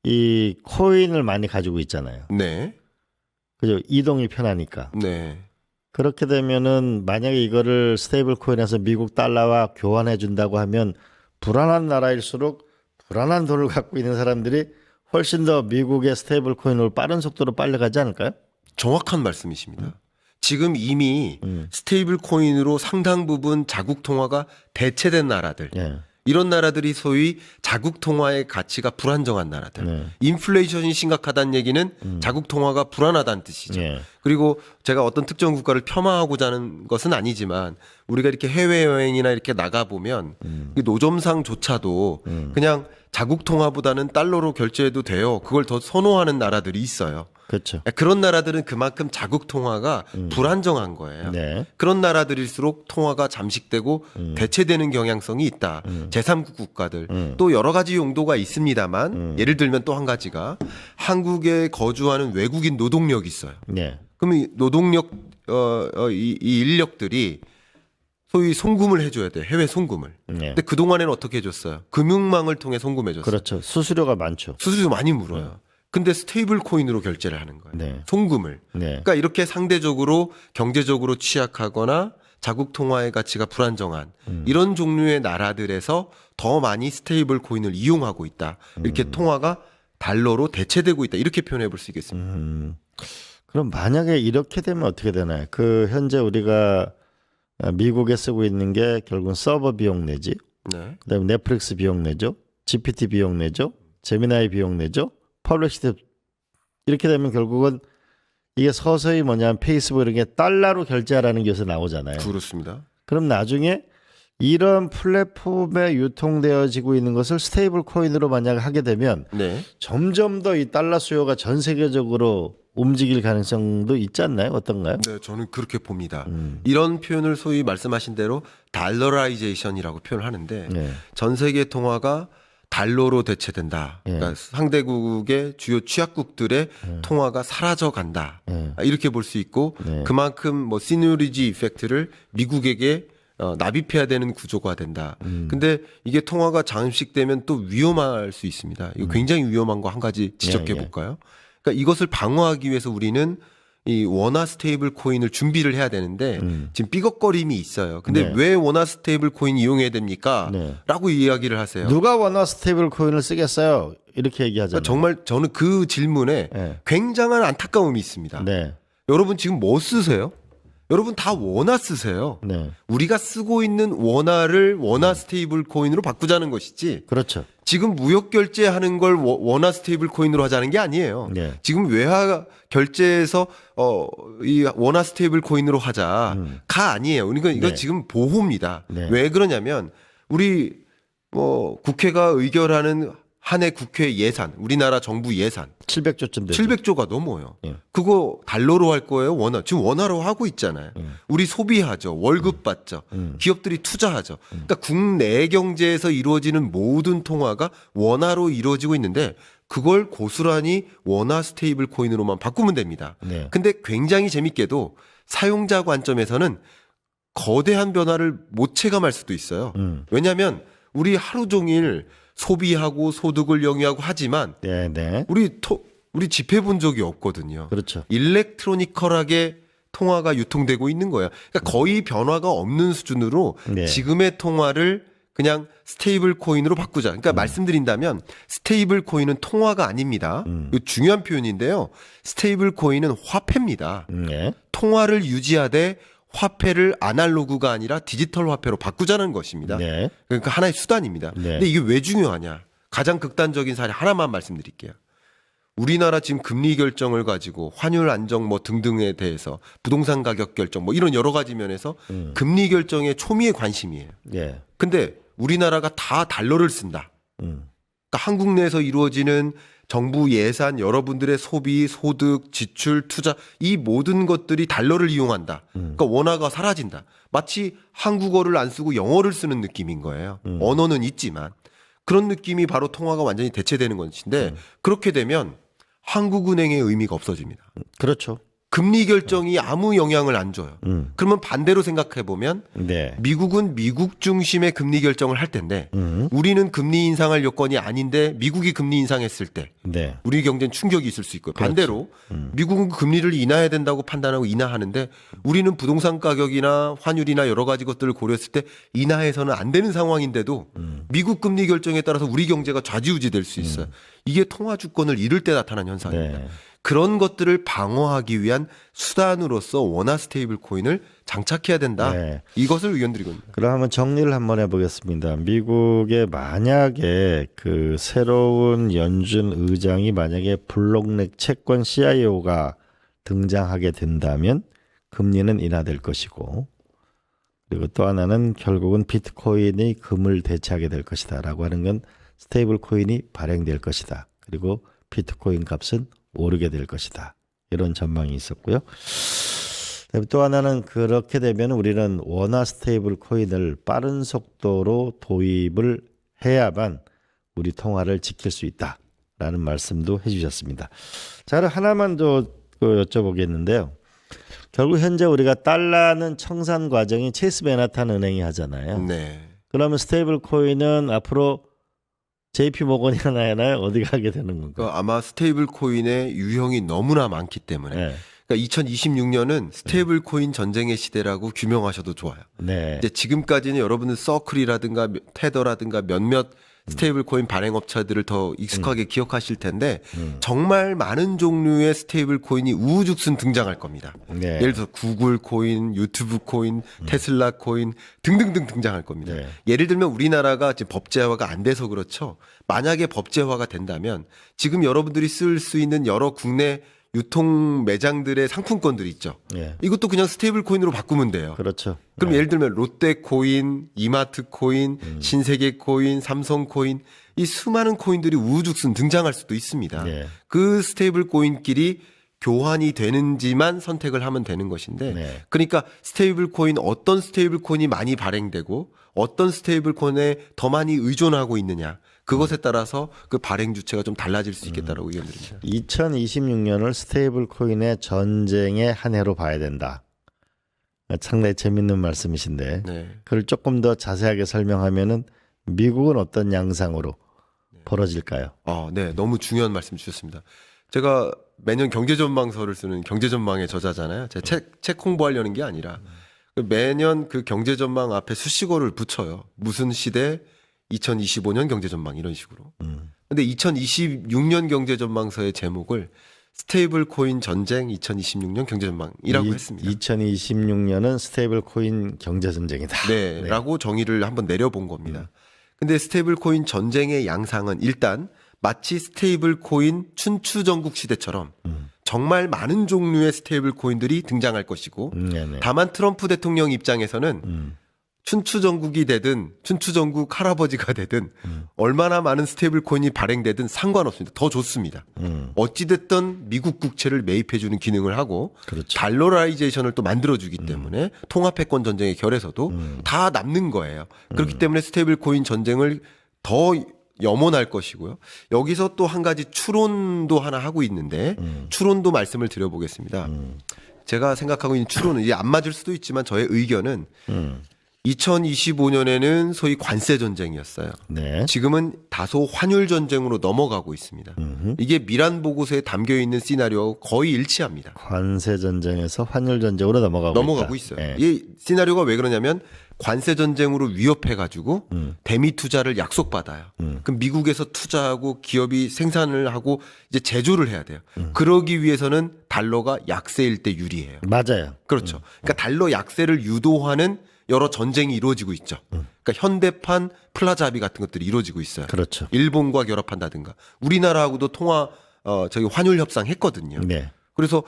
이 코인을 많이 가지고 있잖아요. 네. 그죠? 이동이 편하니까. 네. 그렇게 되면은 만약에 이거를 스테이블 코인에서 미국 달러와 교환해 준다고 하면 불안한 나라일수록 불안한 돈을 갖고 있는 사람들이 훨씬 더 미국의 스테이블 코인으로 빠른 속도로 빨려가지 않을까요? 정확한 말씀이십니다. 지금 이미 스테이블 코인으로 상당 부분 자국 통화가 대체된 나라들. 예. 이런 나라들이 소위 자국 통화의 가치가 불안정한 나라들. 네. 인플레이션이 심각하다는 얘기는 자국 통화가 불안하다는 뜻이죠. 예. 그리고 제가 어떤 특정 국가를 폄하하고자 하는 것은 아니지만 우리가 이렇게 해외여행이나 이렇게 나가보면 이 노점상조차도 그냥 자국 통화보다는 달러로 결제해도 돼요. 그걸 더 선호하는 나라들이 있어요. 그렇죠. 그런 나라들은 그만큼 자국 통화가 불안정한 거예요. 네. 그런 나라들일수록 통화가 잠식되고 대체되는 경향성이 있다. 제3국 국가들 또 여러 가지 용도가 있습니다만 예를 들면 또 한 가지가 한국에 거주하는 외국인 노동력이 있어요. 네. 그럼 이 노동력 이 인력들이 소위 송금을 해줘야 돼. 해외 송금을. 네. 근데 그 동안에는 어떻게 해줬어요? 금융망을 통해 송금해줬어요. 그렇죠. 수수료가 많죠. 수수료 많이 물어요. 근데 스테이블 코인으로 결제를 하는 거예요. 네. 송금을. 네. 그러니까 이렇게 상대적으로 경제적으로 취약하거나 자국 통화의 가치가 불안정한 이런 종류의 나라들에서 더 많이 스테이블 코인을 이용하고 있다. 이렇게 통화가 달러로 대체되고 있다. 이렇게 표현해 볼 수 있겠습니다. 그럼 만약에 이렇게 되면 어떻게 되나요? 그 현재 우리가 미국에 쓰고 있는 게 결국은 서버 비용 내지, 네. 그다음에 넷플릭스 비용 내죠, GPT 비용 내죠, 제미나이 비용 내죠, 퍼블리시티 이렇게 되면 결국은 이게 서서히 뭐냐면 페이스북 이런 게 달러로 결제하라는 게 요새 나오잖아요. 그렇습니다. 그럼 나중에 이런 플랫폼에 유통되어지고 있는 것을 스테이블 코인으로 만약 하게 되면 네. 점점 더 이 달러 수요가 전 세계적으로 움직일 가능성도 있지 않나요? 어떤가요? 네, 저는 그렇게 봅니다. 이런 표현을 소위 말씀하신 대로 달러라이제이션이라고 표현을 하는데 네. 전 세계 통화가 달러로 대체된다. 그러니까 상대국의 주요 취약국들의 통화가 사라져 간다. 이렇게 볼 수 있고 그만큼 뭐 시너리지 이펙트를 미국에게 납입해야 되는 구조가 된다. 근데 이게 통화가 잠식되면 또 위험할 수 있습니다. 이거 굉장히 위험한 거 한 가지 지적해 볼까요? 그러니까 이것을 방어하기 위해서 우리는 이 원화 스테이블 코인을 준비를 해야 되는데 지금 삐걱거림이 있어요. 근데 네. 왜 원화 스테이블 코인 이용해야 됩니까? 네. 라고 이야기를 하세요. 누가 원화 스테이블 코인을 쓰겠어요? 이렇게 얘기하잖아요. 그러니까 정말 저는 그 질문에 네. 굉장한 안타까움이 있습니다. 네. 여러분 지금 뭐 쓰세요? 여러분 다 원화 쓰세요. 네. 우리가 쓰고 있는 원화를 원화 스테이블 코인으로 바꾸자는 것이지 그렇죠. 지금 무역 결제하는 걸 원화 스테이블 코인으로 하자는 게 아니에요. 네. 지금 외화 결제에서 이 원화 스테이블 코인으로 하자가 아니에요. 그러니까 이거 네. 지금 보호입니다. 네. 왜 그러냐면 우리 국회가 의결하는 한 해 국회 예산, 우리나라 정부 예산 700조쯤 되죠. 700조가 넘어요. 예. 그거 달러로 할 거예요? 원화. 지금 원화로 하고 있잖아요. 우리 소비하죠. 월급 받죠. 기업들이 투자하죠. 그러니까 국내 경제에서 이루어지는 모든 통화가 원화로 이루어지고 있는데 그걸 고스란히 원화 스테이블 코인으로만 바꾸면 됩니다. 네. 근데 굉장히 재밌게도 사용자 관점에서는 거대한 변화를 못 체감할 수도 있어요. 왜냐하면 우리 하루 종일 소비하고 소득을 영위하고 하지만 네, 네. 우리 집회 본 적이 없거든요. 그렇죠. 일렉트로니컬하게 통화가 유통되고 있는 거예요. 그러니까 거의 변화가 없는 수준으로 네. 지금의 통화를 그냥 스테이블 코인으로 바꾸자. 그러니까 말씀드린다면 스테이블 코인은 통화가 아닙니다. 이거 중요한 표현인데요. 스테이블 코인은 화폐입니다. 네. 통화를 유지하되 화폐를 아날로그가 아니라 디지털 화폐로 바꾸자는 것입니다. 네. 그러니까 하나의 수단입니다. 네. 근데 이게 왜 중요하냐? 가장 극단적인 사례 하나만 말씀드릴게요. 우리나라 지금 금리 결정을 가지고 환율 안정 뭐 등등에 대해서 부동산 가격 결정 뭐 이런 여러 가지 면에서 금리 결정에 초미의 관심이에요. 예. 근데 우리나라가 다 달러를 쓴다. 그러니까 한국 내에서 이루어지는 정부 예산, 여러분들의 소비, 소득, 지출, 투자 이 모든 것들이 달러를 이용한다. 그러니까 원화가 사라진다. 마치 한국어를 안 쓰고 영어를 쓰는 느낌인 거예요. 언어는 있지만 그런 느낌이 바로 통화가 완전히 대체되는 것인데 그렇게 되면 한국은행의 의미가 없어집니다. 그렇죠. 금리 결정이 아무 영향을 안 줘요. 그러면 반대로 생각해 보면 네. 미국은 미국 중심의 금리 결정을 할 텐데 우리는 금리 인상할 여건이 아닌데 미국이 금리 인상했을 때 네. 우리 경제는 충격이 있을 수 있고요. 반대로 미국은 금리를 인하해야 된다고 판단하고 인하하는데 우리는 부동산 가격이나 환율이나 여러 가지 것들을 고려했을 때 인하해서는 안 되는 상황인데도 미국 금리 결정에 따라서 우리 경제가 좌지우지 될 수 있어요. 이게 통화 주권을 잃을 때 나타난 현상입니다. 네. 그런 것들을 방어하기 위한 수단으로서 원화 스테이블 코인을 장착해야 된다. 네. 이것을 의견드리고 있습니다. 그럼 한번 정리를 한번 해보겠습니다. 미국에 만약에 그 새로운 연준 의장이 만약에 블록넥 채권 CIO가 등장하게 된다면 금리는 인하될 것이고, 그리고 또 하나는 결국은 비트코인이 금을 대체하게 될 것이다라고 하는 건 스테이블 코인이 발행될 것이다. 그리고 비트코인 값은 오르게 될 것이다. 이런 전망이 있었고요. 또 하나는 그렇게 되면 우리는 원화 스테이블 코인을 빠른 속도로 도입을 해야만 우리 통화를 지킬 수 있다라는 말씀도 해주셨습니다. 자, 그럼 하나만 더 여쭤보겠는데요. 결국 현재 우리가 달러는 청산 과정이 체이스 맨하탄 은행이 하잖아요. 네. 그러면 스테이블 코인은 앞으로 JP 모건이 하나요? 어디 가게 되는 건가? 그러니까 아마 스테이블 코인의 유형이 너무나 많기 때문에 네. 그러니까 2026년은 스테이블 코인 전쟁의 시대라고 규명하셔도 좋아요. 네. 이제 지금까지는 여러분은 서클이라든가 테더라든가 몇몇 스테이블 코인 발행 업체들을 더 익숙하게 기억하실 텐데 정말 많은 종류의 스테이블 코인이 우후죽순 등장할 겁니다. 네. 예를 들어서 구글 코인, 유튜브 코인, 테슬라 코인 등등등 등장할 겁니다. 네. 예를 들면 우리나라가 지금 법제화가 안 돼서 그렇죠. 만약에 법제화가 된다면 지금 여러분들이 쓸 수 있는 여러 국내 유통 매장들의 상품권들이 있죠. 네. 이것도 그냥 스테이블 코인으로 바꾸면 돼요. 그렇죠. 그럼 네. 예를 들면 롯데 코인, 이마트 코인, 신세계 코인, 삼성 코인 이 수많은 코인들이 우후죽순 등장할 수도 있습니다. 네. 그 스테이블 코인끼리 교환이 되는지만 선택을 하면 되는 것인데 네. 그러니까 스테이블 코인 어떤 스테이블 코인이 많이 발행되고 어떤 스테이블 코인에 더 많이 의존하고 있느냐 그것에 따라서 그 발행 주체가 좀 달라질 수 있겠다라고 의견드립니다. 2026년을 스테이블 코인의 전쟁의 한 해로 봐야 된다. 상당히 재밌는 말씀이신데 네. 그걸 조금 더 자세하게 설명하면은 미국은 어떤 양상으로 벌어질까요? 네, 너무 중요한 말씀 주셨습니다. 제가 매년 경제전망서를 쓰는 경제전망의 저자잖아요. 제가 책 홍보하려는 게 아니라 매년 그 경제전망 앞에 수식어를 붙여요. 무슨 시대 2025년 경제전망 이런 식으로. 근데 2026년 경제전망서의 제목을 스테이블 코인 전쟁 2026년 경제전망이라고 했습니다. 2026년은 스테이블 코인 경제 전쟁이다. 네, 라고 정의를 한번 내려본 겁니다. 근데 스테이블 코인 전쟁의 양상은 일단 마치 스테이블 코인 춘추전국 시대처럼 정말 많은 종류의 스테이블 코인들이 등장할 것이고 네네. 다만 트럼프 대통령 입장에서는 춘추전국이 되든 춘추전국 할아버지가 되든 얼마나 많은 스테이블 코인이 발행되든 상관없습니다. 더 좋습니다. 어찌됐든 미국 국채를 매입해주는 기능을 하고 그렇죠. 달러라이제이션을 또 만들어주기 때문에 통화패권 전쟁의 결에서도 다 남는 거예요. 그렇기 때문에 스테이블 코인 전쟁을 더 염원할 것이고요. 여기서 또 한 가지 추론도 하나 하고 있는데 추론도 말씀을 드려보겠습니다. 제가 생각하고 있는 추론은 이게 안 맞을 수도 있지만 저의 의견은 2025년에는 소위 관세 전쟁이었어요. 네. 지금은 다소 환율 전쟁으로 넘어가고 있습니다. 이게 미란 보고서에 담겨 있는 시나리오와 거의 일치합니다. 관세 전쟁에서 환율 전쟁으로 넘어가고 있다. 있어요. 네. 이 시나리오가 왜 그러냐면 관세 전쟁으로 위협해가지고 대미 투자를 약속받아요. 그럼 미국에서 투자하고 기업이 생산을 하고 이제 제조를 해야 돼요. 그러기 위해서는 달러가 약세일 때 유리해요. 맞아요. 그렇죠. 그러니까 달러 약세를 유도하는 여러 전쟁이 이루어지고 있죠. 그러니까 현대판 플라자 합의 같은 것들이 이루어지고 있어요. 그렇죠. 일본과 결합한다든가 우리나라하고도 통화 저기 환율 협상 했거든요. 네. 그래서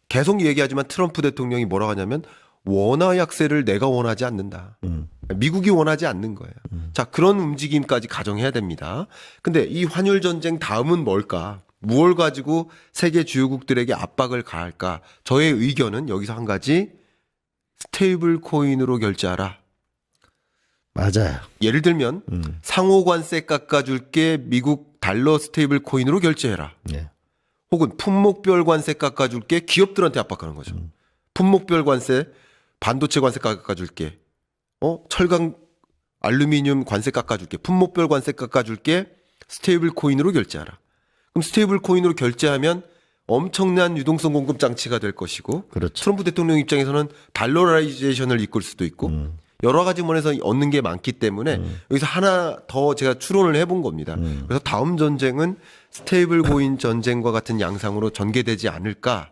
계속 얘기하지만 트럼프 대통령이 뭐라고 하냐면 원화 약세를 내가 원하지 않는다. 미국이 원하지 않는 거예요. 자, 그런 움직임까지 가정해야 됩니다. 근데 이 환율 전쟁 다음은 뭘까? 무엇을 가지고 세계 주요국들에게 압박을 가할까? 저의 의견은 여기서 한 가지, 스테이블 코인으로 결제하라. 맞아요. 예를 들면 상호 관세 깎아줄게, 미국 달러 스테이블 코인으로 결제해라. 네. 혹은 품목별 관세 깎아줄게, 기업들한테 압박하는 거죠. 품목별 관세, 반도체 관세 깎아줄게, 철강, 알루미늄 관세 깎아줄게, 품목별 관세 깎아줄게, 스테이블 코인으로 결제하라. 그럼 스테이블 코인으로 결제하면 엄청난 유동성 공급 장치가 될 것이고, 그렇죠. 트럼프 대통령 입장에서는 달러라이제이션을 이끌 수도 있고, 여러 가지 면에서 얻는 게 많기 때문에 여기서 하나 더 제가 추론을 해본 겁니다. 그래서 다음 전쟁은 스테이블 코인 전쟁과 같은 양상으로 전개되지 않을까.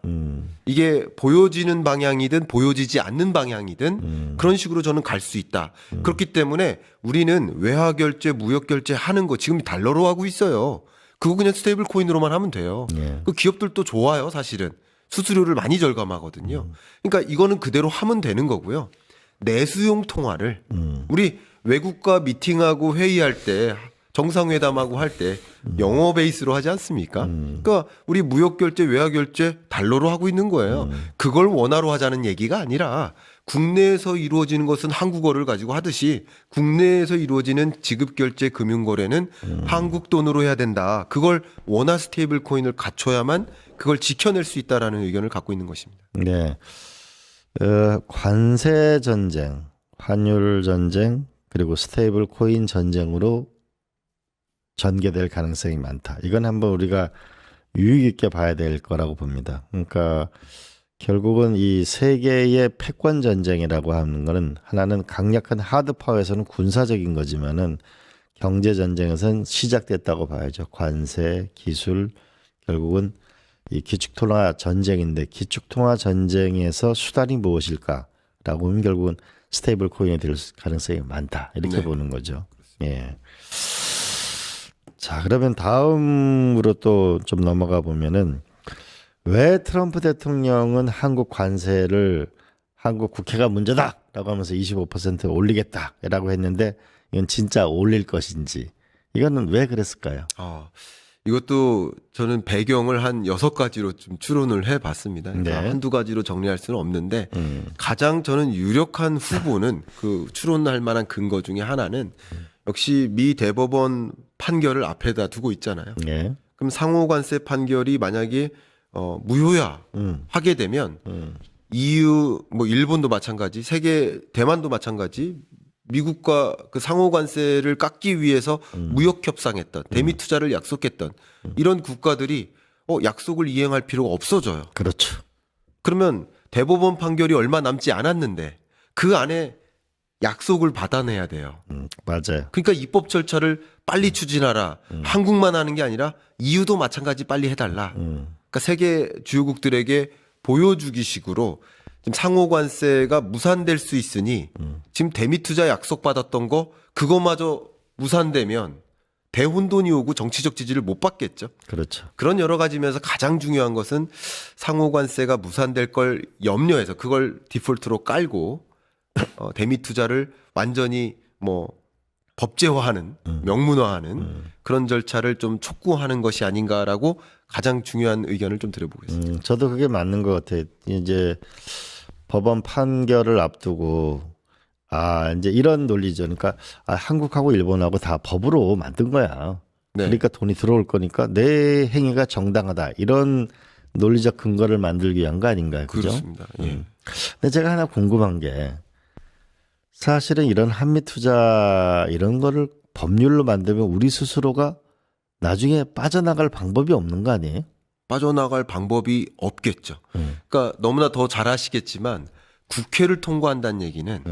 이게 보여지는 방향이든 보여지지 않는 방향이든 그런 식으로 저는 갈 수 있다. 그렇기 때문에 우리는 외화 결제, 무역 결제 하는 거 지금 달러로 하고 있어요. 그거 그냥 스테이블 코인으로만 하면 돼요. 예. 그 기업들도 좋아요, 사실은. 수수료를 많이 절감하거든요. 그러니까 이거는 그대로 하면 되는 거고요. 내수용 통화를 우리 외국과 미팅하고 회의할 때, 정상회담하고 할 때 영어 베이스로 하지 않습니까? 그러니까 우리 무역 결제, 외화 결제 달러로 하고 있는 거예요. 그걸 원화로 하자는 얘기가 아니라 국내에서 이루어지는 것은 한국어를 가지고 하듯이 국내에서 이루어지는 지급 결제 금융 거래는 한국 돈으로 해야 된다. 그걸 원화 스테이블 코인을 갖춰야만 그걸 지켜낼 수 있다라는 의견을 갖고 있는 것입니다. 네. 관세 전쟁, 환율 전쟁, 그리고 스테이블 코인 전쟁으로 전개될 가능성이 많다. 이건 한번 우리가 유의 깊게 봐야 될 거라고 봅니다. 그러니까 결국은 이 세계의 패권 전쟁이라고 하는 거는 하나는 강력한 하드 파워에서는 군사적인 거지만은 경제 전쟁에서는 시작됐다고 봐야죠. 관세, 기술, 결국은 이 기축통화 전쟁인데 기축통화 전쟁에서 수단이 무엇일까라고 하면 결국은 스테이블 코인이 될 가능성이 많다. 이렇게 네. 보는 거죠. 예. 자, 그러면 다음으로 또 좀 넘어가 보면은 왜 트럼프 대통령은 한국 관세를 한국 국회가 문제다라고 하면서 25% 올리겠다라고 했는데 이건 진짜 올릴 것인지 이거는 왜 그랬을까요? 이것도 저는 배경을 한 6가지로 좀 추론을 해봤습니다. 네. 한두 가지로 정리할 수는 없는데 가장 저는 유력한 후보는 그 추론할 만한 근거 중에 하나는 역시 미 대법원 판결을 앞에다 두고 있잖아요. 네. 그럼 상호관세 판결이 만약에 무효야 하게 되면 EU, 뭐 일본도 마찬가지, 세계 대만도 마찬가지, 미국과 그 상호관세를 깎기 위해서 무역 협상했던 대미 투자를 약속했던 이런 국가들이 약속을 이행할 필요가 없어져요. 그렇죠. 그러면 대법원 판결이 얼마 남지 않았는데 그 안에 약속을 받아내야 돼요. 맞아요. 그러니까 입법 절차를 빨리 추진하라. 한국만 하는 게 아니라 EU도 마찬가지 빨리 해달라. 그러니까 세계 주요국들에게 보여주기 식으로 지금 상호관세가 무산될 수 있으니 지금 대미투자 약속받았던 거 그거마저 무산되면 대혼돈이 오고 정치적 지지를 못 받겠죠. 그렇죠. 그런 여러 가지 면에서 가장 중요한 것은 상호관세가 무산될 걸 염려해서 그걸 디폴트로 깔고 대미투자를 완전히 뭐 법제화하는 명문화하는 그런 절차를 좀 촉구하는 것이 아닌가라고 가장 중요한 의견을 좀 드려보겠습니다. 저도 그게 맞는 것 같아요. 이제 법원 판결을 앞두고 이제 이런 논리죠. 그러니까 한국하고 일본하고 다 법으로 만든 거야. 네. 그러니까 돈이 들어올 거니까 내 행위가 정당하다. 이런 논리적 근거를 만들기 위한 거 아닌가요? 그죠? 그렇습니다. 예. 근데 제가 하나 궁금한 게 사실은 이런 한미 투자 이런 거를 법률로 만들면 우리 스스로가 나중에 빠져나갈 방법이 없는 거 아니에요? 빠져나갈 방법이 없겠죠. 그러니까 너무나 더 잘 아시겠지만 국회를 통과한다는 얘기는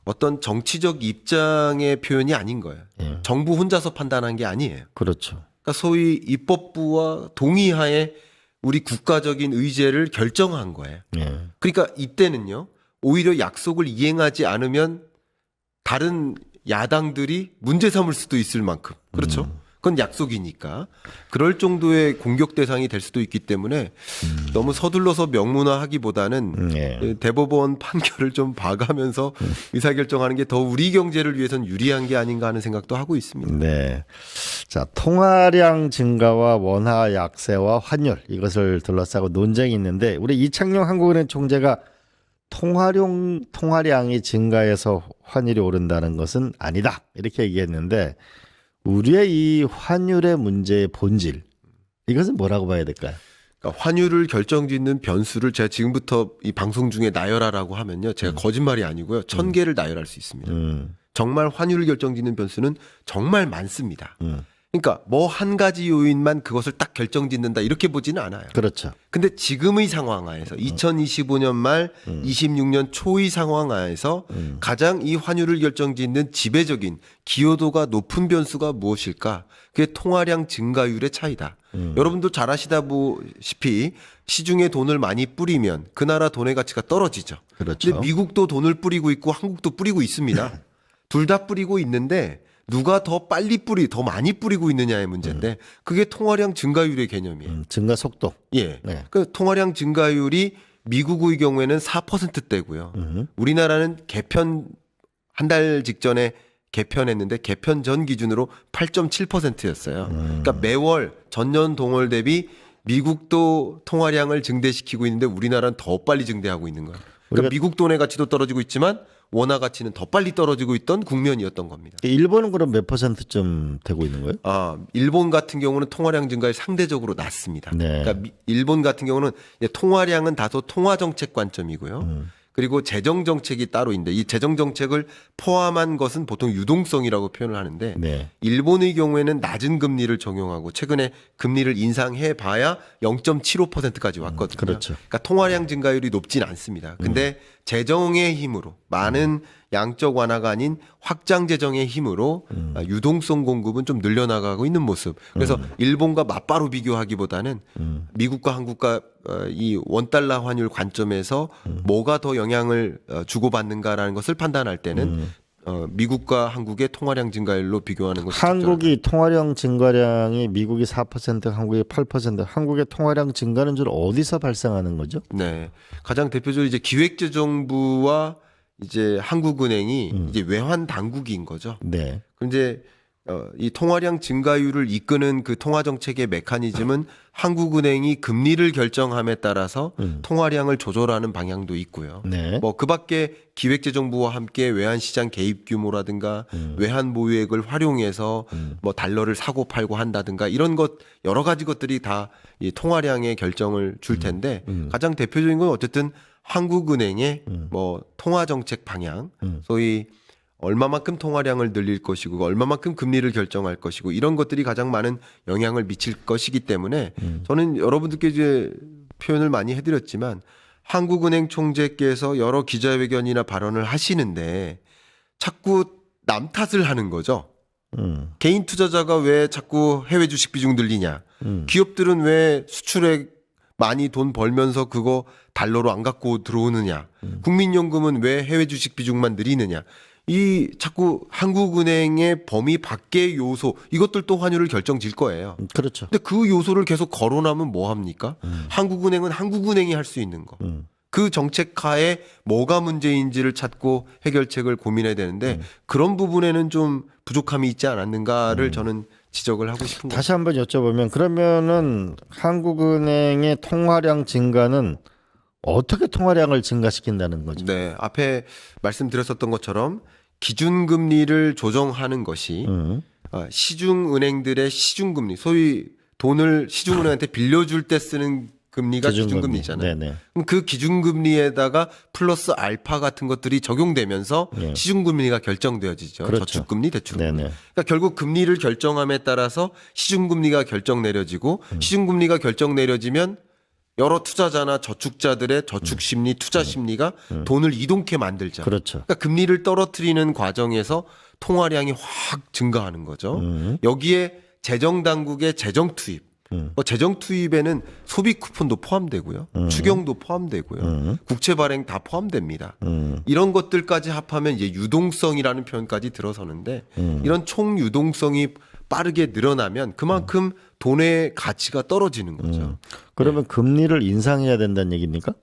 어떤 정치적 입장의 표현이 아닌 거예요. 정부 혼자서 판단한 게 아니에요. 그렇죠. 그러니까 소위 입법부와 동의하에 우리 국가적인 의제를 결정한 거예요. 그러니까 이때는요. 오히려 약속을 이행하지 않으면 다른 야당들이 문제 삼을 수도 있을 만큼. 그렇죠. 그건 약속이니까 그럴 정도의 공격 대상이 될 수도 있기 때문에 너무 서둘러서 명문화하기보다는 예. 대법원 판결을 좀 봐가면서 의사결정하는 게 더 우리 경제를 위해서는 유리한 게 아닌가 하는 생각도 하고 있습니다. 네. 자, 통화량 증가와 원화 약세와 환율 이것을 둘러싸고 논쟁이 있는데 우리 이창용 한국은행 총재가 통화량이 증가해서 환율이 오른다는 것은 아니다. 이렇게 얘기했는데 우리의 이 환율의 문제의 본질 이것은 뭐라고 봐야 될까요? 그러니까 환율을 결정짓는 변수를 제가 지금부터 이 방송 중에 나열하라고 하면요. 제가 거짓말이 아니고요. 1000개를 나열할 수 있습니다. 정말 환율을 결정짓는 변수는 정말 많습니다. 그러니까 뭐 한 가지 요인만 그것을 딱 결정짓는다 이렇게 보지는 않아요. 그렇죠. 근데 지금의 상황 하에서 2025년 말 26년 초의 상황 하에서 가장 이 환율을 결정짓는 지배적인 기여도가 높은 변수가 무엇일까? 그게 통화량 증가율의 차이다. 여러분도 잘 아시다시피 시중에 돈을 많이 뿌리면 그 나라 돈의 가치가 떨어지죠. 그렇죠. 근데 미국도 돈을 뿌리고 있고 한국도 뿌리고 있습니다. 둘 다 뿌리고 있는데 누가 더 빨리 더 많이 뿌리고 있느냐의 문제인데 그게 통화량 증가율의 개념이에요. 증가 속도. 예. 네. 그 통화량 증가율이 미국의 경우에는 4%대고요. 우리나라는 개편 한 달 직전에 개편했는데 개편 전 기준으로 8.7%였어요. 그러니까 매월 전년 동월 대비 미국도 통화량을 증대시키고 있는데 우리나라는 더 빨리 증대하고 있는 거예요. 그러니까 미국 돈의 가치도 떨어지고 있지만 원화 가치는 더 빨리 떨어지고 있던 국면이었던 겁니다. 일본은 그럼 몇 %쯤 되고 있는 거예요? 일본 같은 경우는 통화량 증가율 상대적으로 낮습니다. 네. 그러니까 일본 같은 경우는 통화량은 다소 통화 정책 관점이고요. 그리고 재정 정책이 따로 있는데 이 재정 정책을 포함한 것은 보통 유동성이라고 표현을 하는데 네. 일본의 경우에는 낮은 금리를 적용하고 최근에 금리를 인상해 봐야 0.75%까지 왔거든요. 그렇죠. 그러니까 통화량 증가율이 높진 않습니다. 근데 재정의 힘으로 많은 양적 완화가 아닌 확장 재정의 힘으로 유동성 공급은 좀 늘려나가고 있는 모습. 그래서 일본과 맞바로 비교하기보다는 미국과 한국과 이 원달러 환율 관점에서 뭐가 더 영향을 주고받는가라는 것을 판단할 때는 미국과 한국의 통화량 증가율로 비교하는 것이 한국이 통화량 증가량이 미국이 4%, 한국이 8%. 한국의 통화량 증가는 주로 어디서 발생하는 거죠? 네. 가장 대표적으로 이제 기획재정부와 이제 한국은행이 이제 외환 당국인 거죠. 네. 그런데 이 통화량 증가율을 이끄는 그 통화 정책의 메커니즘은 한국은행이 금리를 결정함에 따라서 통화량을 조절하는 방향도 있고요. 네. 뭐 그밖에 기획재정부와 함께 외환시장 개입 규모라든가 외환 보유액을 활용해서 뭐 달러를 사고 팔고 한다든가 이런 것 여러 가지 것들이 다 이 통화량의 결정을 줄 텐데 가장 대표적인 건 어쨌든 한국은행의 뭐 통화 정책 방향, 소위 얼마만큼 통화량을 늘릴 것이고 얼마만큼 금리를 결정할 것이고 이런 것들이 가장 많은 영향을 미칠 것이기 때문에 저는 여러분들께 이제 표현을 많이 해드렸지만 한국은행 총재께서 여러 기자회견이나 발언을 하시는데 자꾸 남 탓을 하는 거죠. 개인 투자자가 왜 자꾸 해외 주식 비중 늘리냐. 기업들은 왜 수출액 많이 돈 벌면서 그거 달러로 안 갖고 들어오느냐. 국민연금은 왜 해외 주식 비중만 늘리느냐. 이 자꾸 한국은행의 범위 밖의 요소 이것들도 환율을 결정질 거예요. 그렇죠. 근데 그 요소를 계속 거론하면 뭐 합니까? 한국은행은 한국은행이 할 수 있는 거. 그 정책하에 뭐가 문제인지를 찾고 해결책을 고민해야 되는데 그런 부분에는 좀 부족함이 있지 않았는가를 저는 지적을 하고 싶은 거죠. 다시 한번 여쭤보면 그러면은 한국은행의 통화량 증가는 어떻게 통화량을 증가시킨다는 거죠? 네, 앞에 말씀드렸었던 것처럼 기준금리를 조정하는 것이 시중은행들의 시중금리, 소위 돈을 시중은행한테 빌려줄 때 쓰는 금리가 기준금리잖아요. 네네. 그럼 그 기준금리에다가 플러스 알파 같은 것들이 적용되면서 네. 시중금리가 결정되어지죠. 그렇죠. 저축금리, 대출금리. 네네. 그러니까 결국 금리를 결정함에 따라서 시중금리가 결정 내려지고 시중금리가 결정 내려지면 여러 투자자나 저축자들의 저축 심리, 투자 심리가 돈을 이동케 만들죠. 그렇죠. 그러니까 금리를 떨어뜨리는 과정에서 통화량이 확 증가하는 거죠. 여기에 재정 당국의 재정 투입. 재정 투입에는 소비 쿠폰도 포함되고요. 추경도 포함되고요. 국채 발행 다 포함됩니다. 이런 것들까지 합하면 이제 유동성이라는 표현까지 들어서는데 이런 총 유동성이 빠르게 늘어나면 그만큼 돈의 가치가 떨어지는 거죠. 그러면 금리를 인상해야 된다는 얘기입니까?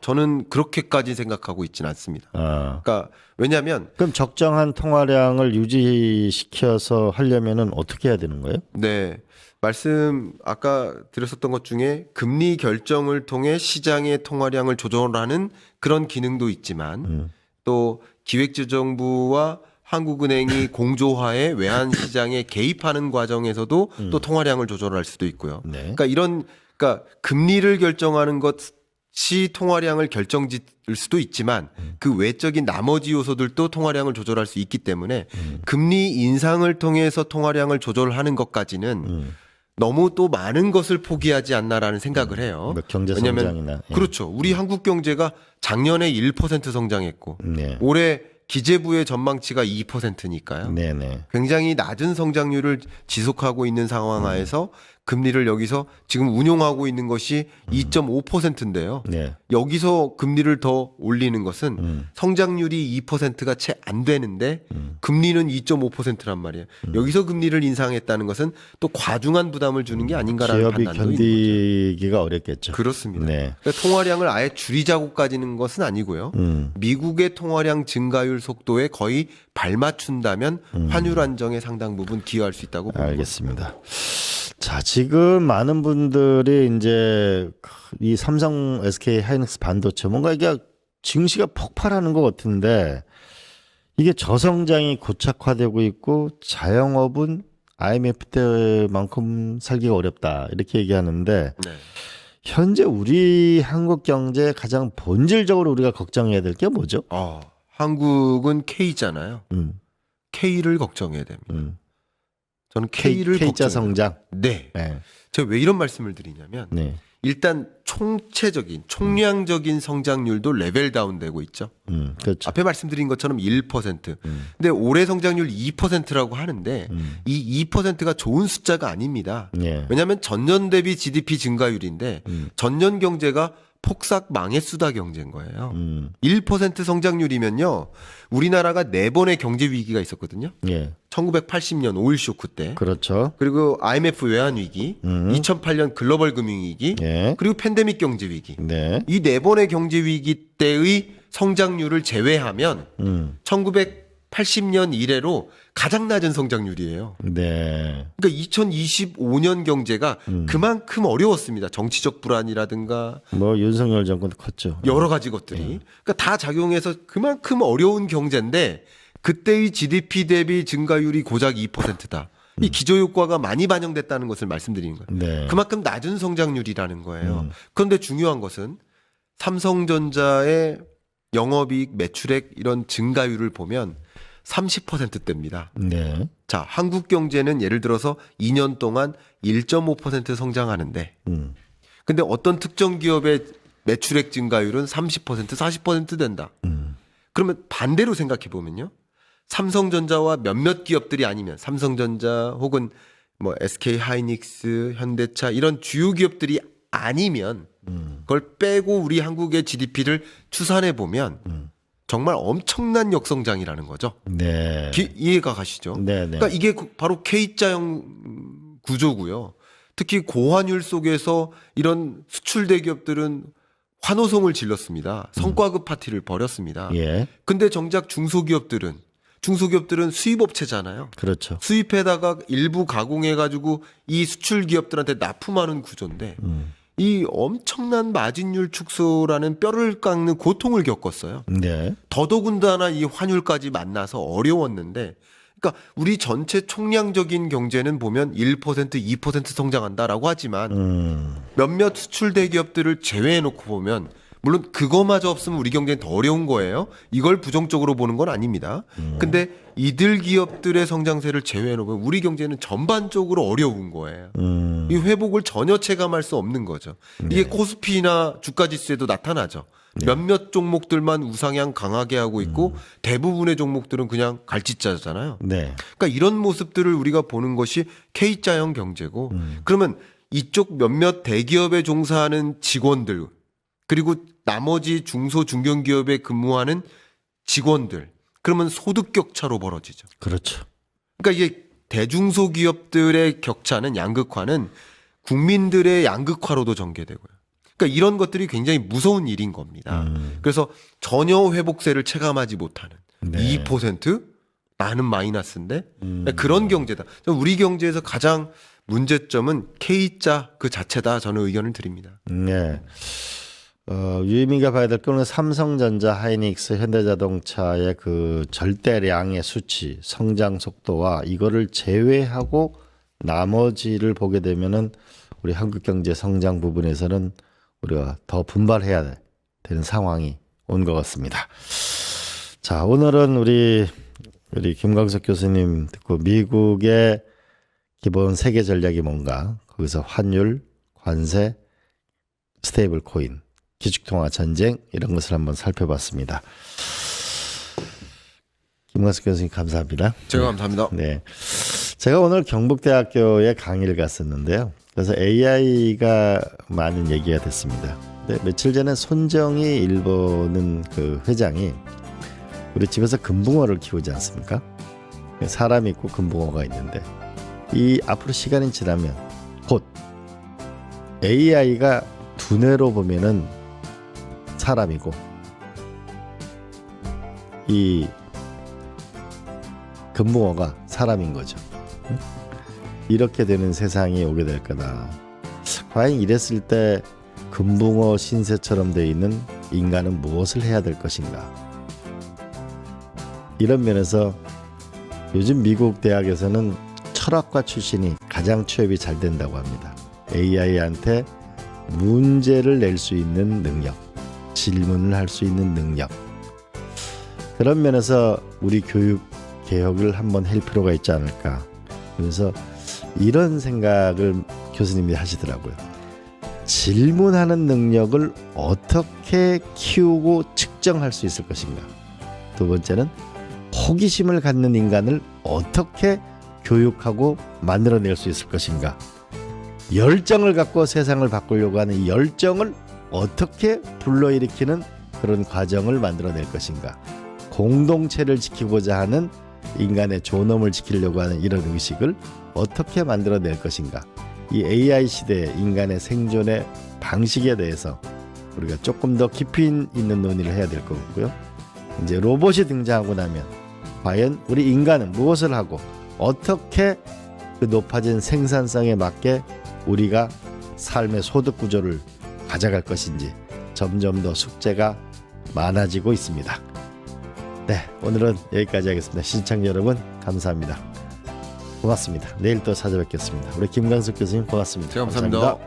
저는 그렇게까지 생각하고 있지는 않습니다. 그러니까 왜냐하면 그럼 적정한 통화량을 유지시켜서 하려면은 어떻게 해야 되는 거예요? 네. 말씀 아까 드렸었던 것 중에 금리 결정을 통해 시장의 통화량을 조절하는 그런 기능도 있지만 또 기획재정부와 한국은행이 공조화해 외환 시장에 개입하는 과정에서도 또 통화량을 조절할 수도 있고요. 네. 그러니까 금리를 결정하는 것이 통화량을 결정짓을 수도 있지만 그 외적인 나머지 요소들도 통화량을 조절할 수 있기 때문에 금리 인상을 통해서 통화량을 조절하는 것까지는 너무 또 많은 것을 포기하지 않나라는 생각을 해요. 뭐 경제 왜냐하면 성장이나 그렇죠. 우리 한국 경제가 작년에 1% 성장했고 네. 올해 기재부의 전망치가 2%니까요. 네네. 굉장히 낮은 성장률을 지속하고 있는 상황 하에서 금리를 여기서 지금 운용하고 있는 것이 2.5%인데요. 네. 여기서 금리를 더 올리는 것은 성장률이 2%가 채 안 되는데 금리는 2.5%란 말이에요. 여기서 금리를 인상했다는 것은 또 과중한 부담을 주는 게 아닌가라는 기업이 판단도 있는 견디기가 어렵겠죠. 거죠. 그렇습니다. 네. 그러니까 통화량을 아예 줄이자고까지는 것은 아니고요. 미국의 통화량 증가율 속도에 거의 발맞춘다면 환율 안정에 상당 부분 기여할 수 있다고 봅니다. 알겠습니다. 자, 지금 많은 분들이 이제 이 삼성, SK 하이닉스 반도체 뭔가 이게 증시가 폭발하는 것 같은데 이게 저성장이 고착화되고 있고 자영업은 IMF 때만큼 살기가 어렵다 이렇게 얘기하는데 네. 현재 우리 한국 경제 가장 본질적으로 우리가 걱정해야 될 게 뭐죠? 한국은 K잖아요. 음, K를 걱정해야 됩니다. 저는 K를 K자 걱정해요. 성장. 네. 네. 제가 왜 이런 말씀을 드리냐면 네. 일단 총량적인 성장률도 레벨 다운되고 있죠. 그렇죠. 앞에 말씀드린 것처럼 1%. 근데 올해 성장률 2%라고 하는데 이 2%가 좋은 숫자가 아닙니다. 네. 왜냐하면 전년 대비 GDP 증가율인데 전년 경제가 폭삭 망했수다 경제인 거예요. 1% 성장률이면요. 우리나라가 4번의 경제 위기가 있었거든요. 예. 1980년 오일 쇼크 때. 그렇죠. 그리고 IMF 외환 위기, 2008년 글로벌 금융 위기, 예. 그리고 팬데믹 경제 위기. 네. 이 4번의 경제 위기 때의 성장률을 제외하면 1980년 이래로 가장 낮은 성장률이에요. 네. 그러니까 2025년 경제가 그만큼 어려웠습니다. 정치적 불안이라든가 뭐 윤석열 정권도 컸죠. 여러 가지 것들이. 그러니까 다 작용해서 그만큼 어려운 경제인데 그때의 GDP 대비 증가율이 고작 2%다. 이 기저효과가 많이 반영됐다는 것을 말씀드리는 거예요. 네. 그만큼 낮은 성장률이라는 거예요. 그런데 중요한 것은 삼성전자의 영업이익, 매출액 이런 증가율을 보면 30%대입니다. 네. 자, 한국 경제는 예를 들어서 2년 동안 1.5% 성장하는데 근데 어떤 특정 기업의 매출액 증가율은 30%, 40% 된다. 그러면 반대로 생각해 보면요. 삼성전자와 몇몇 기업들이 아니면 삼성전자 혹은 뭐 SK 하이닉스, 현대차 이런 주요 기업들이 아니면 그걸 빼고 우리 한국의 GDP를 추산해 보면 정말 엄청난 역성장이라는 거죠. 네. 이해가 가시죠? 네, 네. 그러니까 이게 바로 K자형 구조고요. 특히 고환율 속에서 이런 수출 대기업들은 환호성을 질렀습니다. 성과급 파티를 벌였습니다. 예. 근데 정작 중소기업들은 수입업체잖아요. 그렇죠. 수입에다가 일부 가공해가지고 이 수출 기업들한테 납품하는 구조인데 이 엄청난 마진율 축소라는 뼈를 깎는 고통을 겪었어요. 네. 더더군다나 이 환율까지 만나서 어려웠는데 그러니까 우리 전체 총량적인 경제는 보면 1%, 2% 성장한다라고 하지만 몇몇 수출 대기업들을 제외해놓고 보면 물론 그거마저 없으면 우리 경제는 더 어려운 거예요. 이걸 부정적으로 보는 건 아닙니다. 근데 이들 기업들의 성장세를 제외해놓으면 우리 경제는 전반적으로 어려운 거예요. 이 회복을 전혀 체감할 수 없는 거죠. 이게 코스피나 주가지수에도 나타나죠. 몇몇 종목들만 우상향 강하게 하고 있고 대부분의 종목들은 그냥 갈치자잖아요. 네. 그러니까 이런 모습들을 우리가 보는 것이 K자형 경제고 그러면 이쪽 몇몇 대기업에 종사하는 직원들 그리고 나머지 중소 중견기업에 근무하는 직원들 그러면 소득 격차로 벌어지죠. 그렇죠. 그러니까 이게 대중소기업들의 격차는 양극화는 국민들의 양극화로도 전개되고요. 그러니까 이런 것들이 굉장히 무서운 일인 겁니다. 그래서 전혀 회복세를 체감하지 못하는 네. 2% 나는 마이너스인데 그런 경제다. 우리 경제에서 가장 문제점은 K자 그 자체다. 저는 의견을 드립니다. 네. 유의미가 봐야 될 거는 삼성전자, 하이닉스, 현대자동차의 그 절대량의 수치, 성장 속도와 이거를 제외하고 나머지를 보게 되면은 우리 한국 경제 성장 부분에서는 우리가 더 분발해야 되는 상황이 온 것 같습니다. 자, 오늘은 우리 김광석 교수님 듣고 미국의 기본 세계 전략이 뭔가, 거기서 환율, 관세, 스테이블 코인, 기축통화 전쟁 이런 것을 한번 살펴봤습니다. 김광석 교수님 감사합니다. 제가 감사합니다. 네, 제가 오늘 경북대학교에 강의를 갔었는데요. 그래서 AI가 많은 얘기가 됐습니다. 근데 며칠 전에 손정희 일본은 그 회장이 우리 집에서 금붕어를 키우지 않습니까? 사람이 있고 금붕어가 있는데 이 앞으로 시간이 지나면 곧 AI가 두뇌로 보면은 사람이고 이 금붕어가 사람인 거죠. 이렇게 되는 세상이 오게 될 거다. 과연 이랬을 때 금붕어 신세처럼 되어 있는 인간은 무엇을 해야 될 것인가? 이런 면에서 요즘 미국 대학에서는 철학과 출신이 가장 취업이 잘 된다고 합니다. AI한테 문제를 낼 수 있는 능력, 질문을 할 수 있는 능력. 그런 면에서 우리 교육 개혁을 한번 할 필요가 있지 않을까. 그래서 이런 생각을 교수님이 하시더라고요. 질문하는 능력을 어떻게 키우고 측정할 수 있을 것인가. 두 번째는 호기심을 갖는 인간을 어떻게 교육하고 만들어낼 수 있을 것인가. 열정을 갖고 세상을 바꾸려고 하는 이 열정을 어떻게 불러일으키는 그런 과정을 만들어낼 것인가. 공동체를 지키고자 하는 인간의 존엄을 지키려고 하는 이런 의식을 어떻게 만들어낼 것인가. 이 AI 시대의 인간의 생존의 방식에 대해서 우리가 조금 더 깊이 있는 논의를 해야 될 것 같고요. 이제 로봇이 등장하고 나면 과연 우리 인간은 무엇을 하고 어떻게 그 높아진 생산성에 맞게 우리가 삶의 소득 구조를 가져갈 것인지 점점 더 숙제가 많아지고 있습니다. 네, 오늘은 여기까지 하겠습니다. 시청자 여러분 감사합니다. 고맙습니다. 내일 또 찾아뵙겠습니다. 우리 김광석 교수님 고맙습니다. 제가 감사합니다.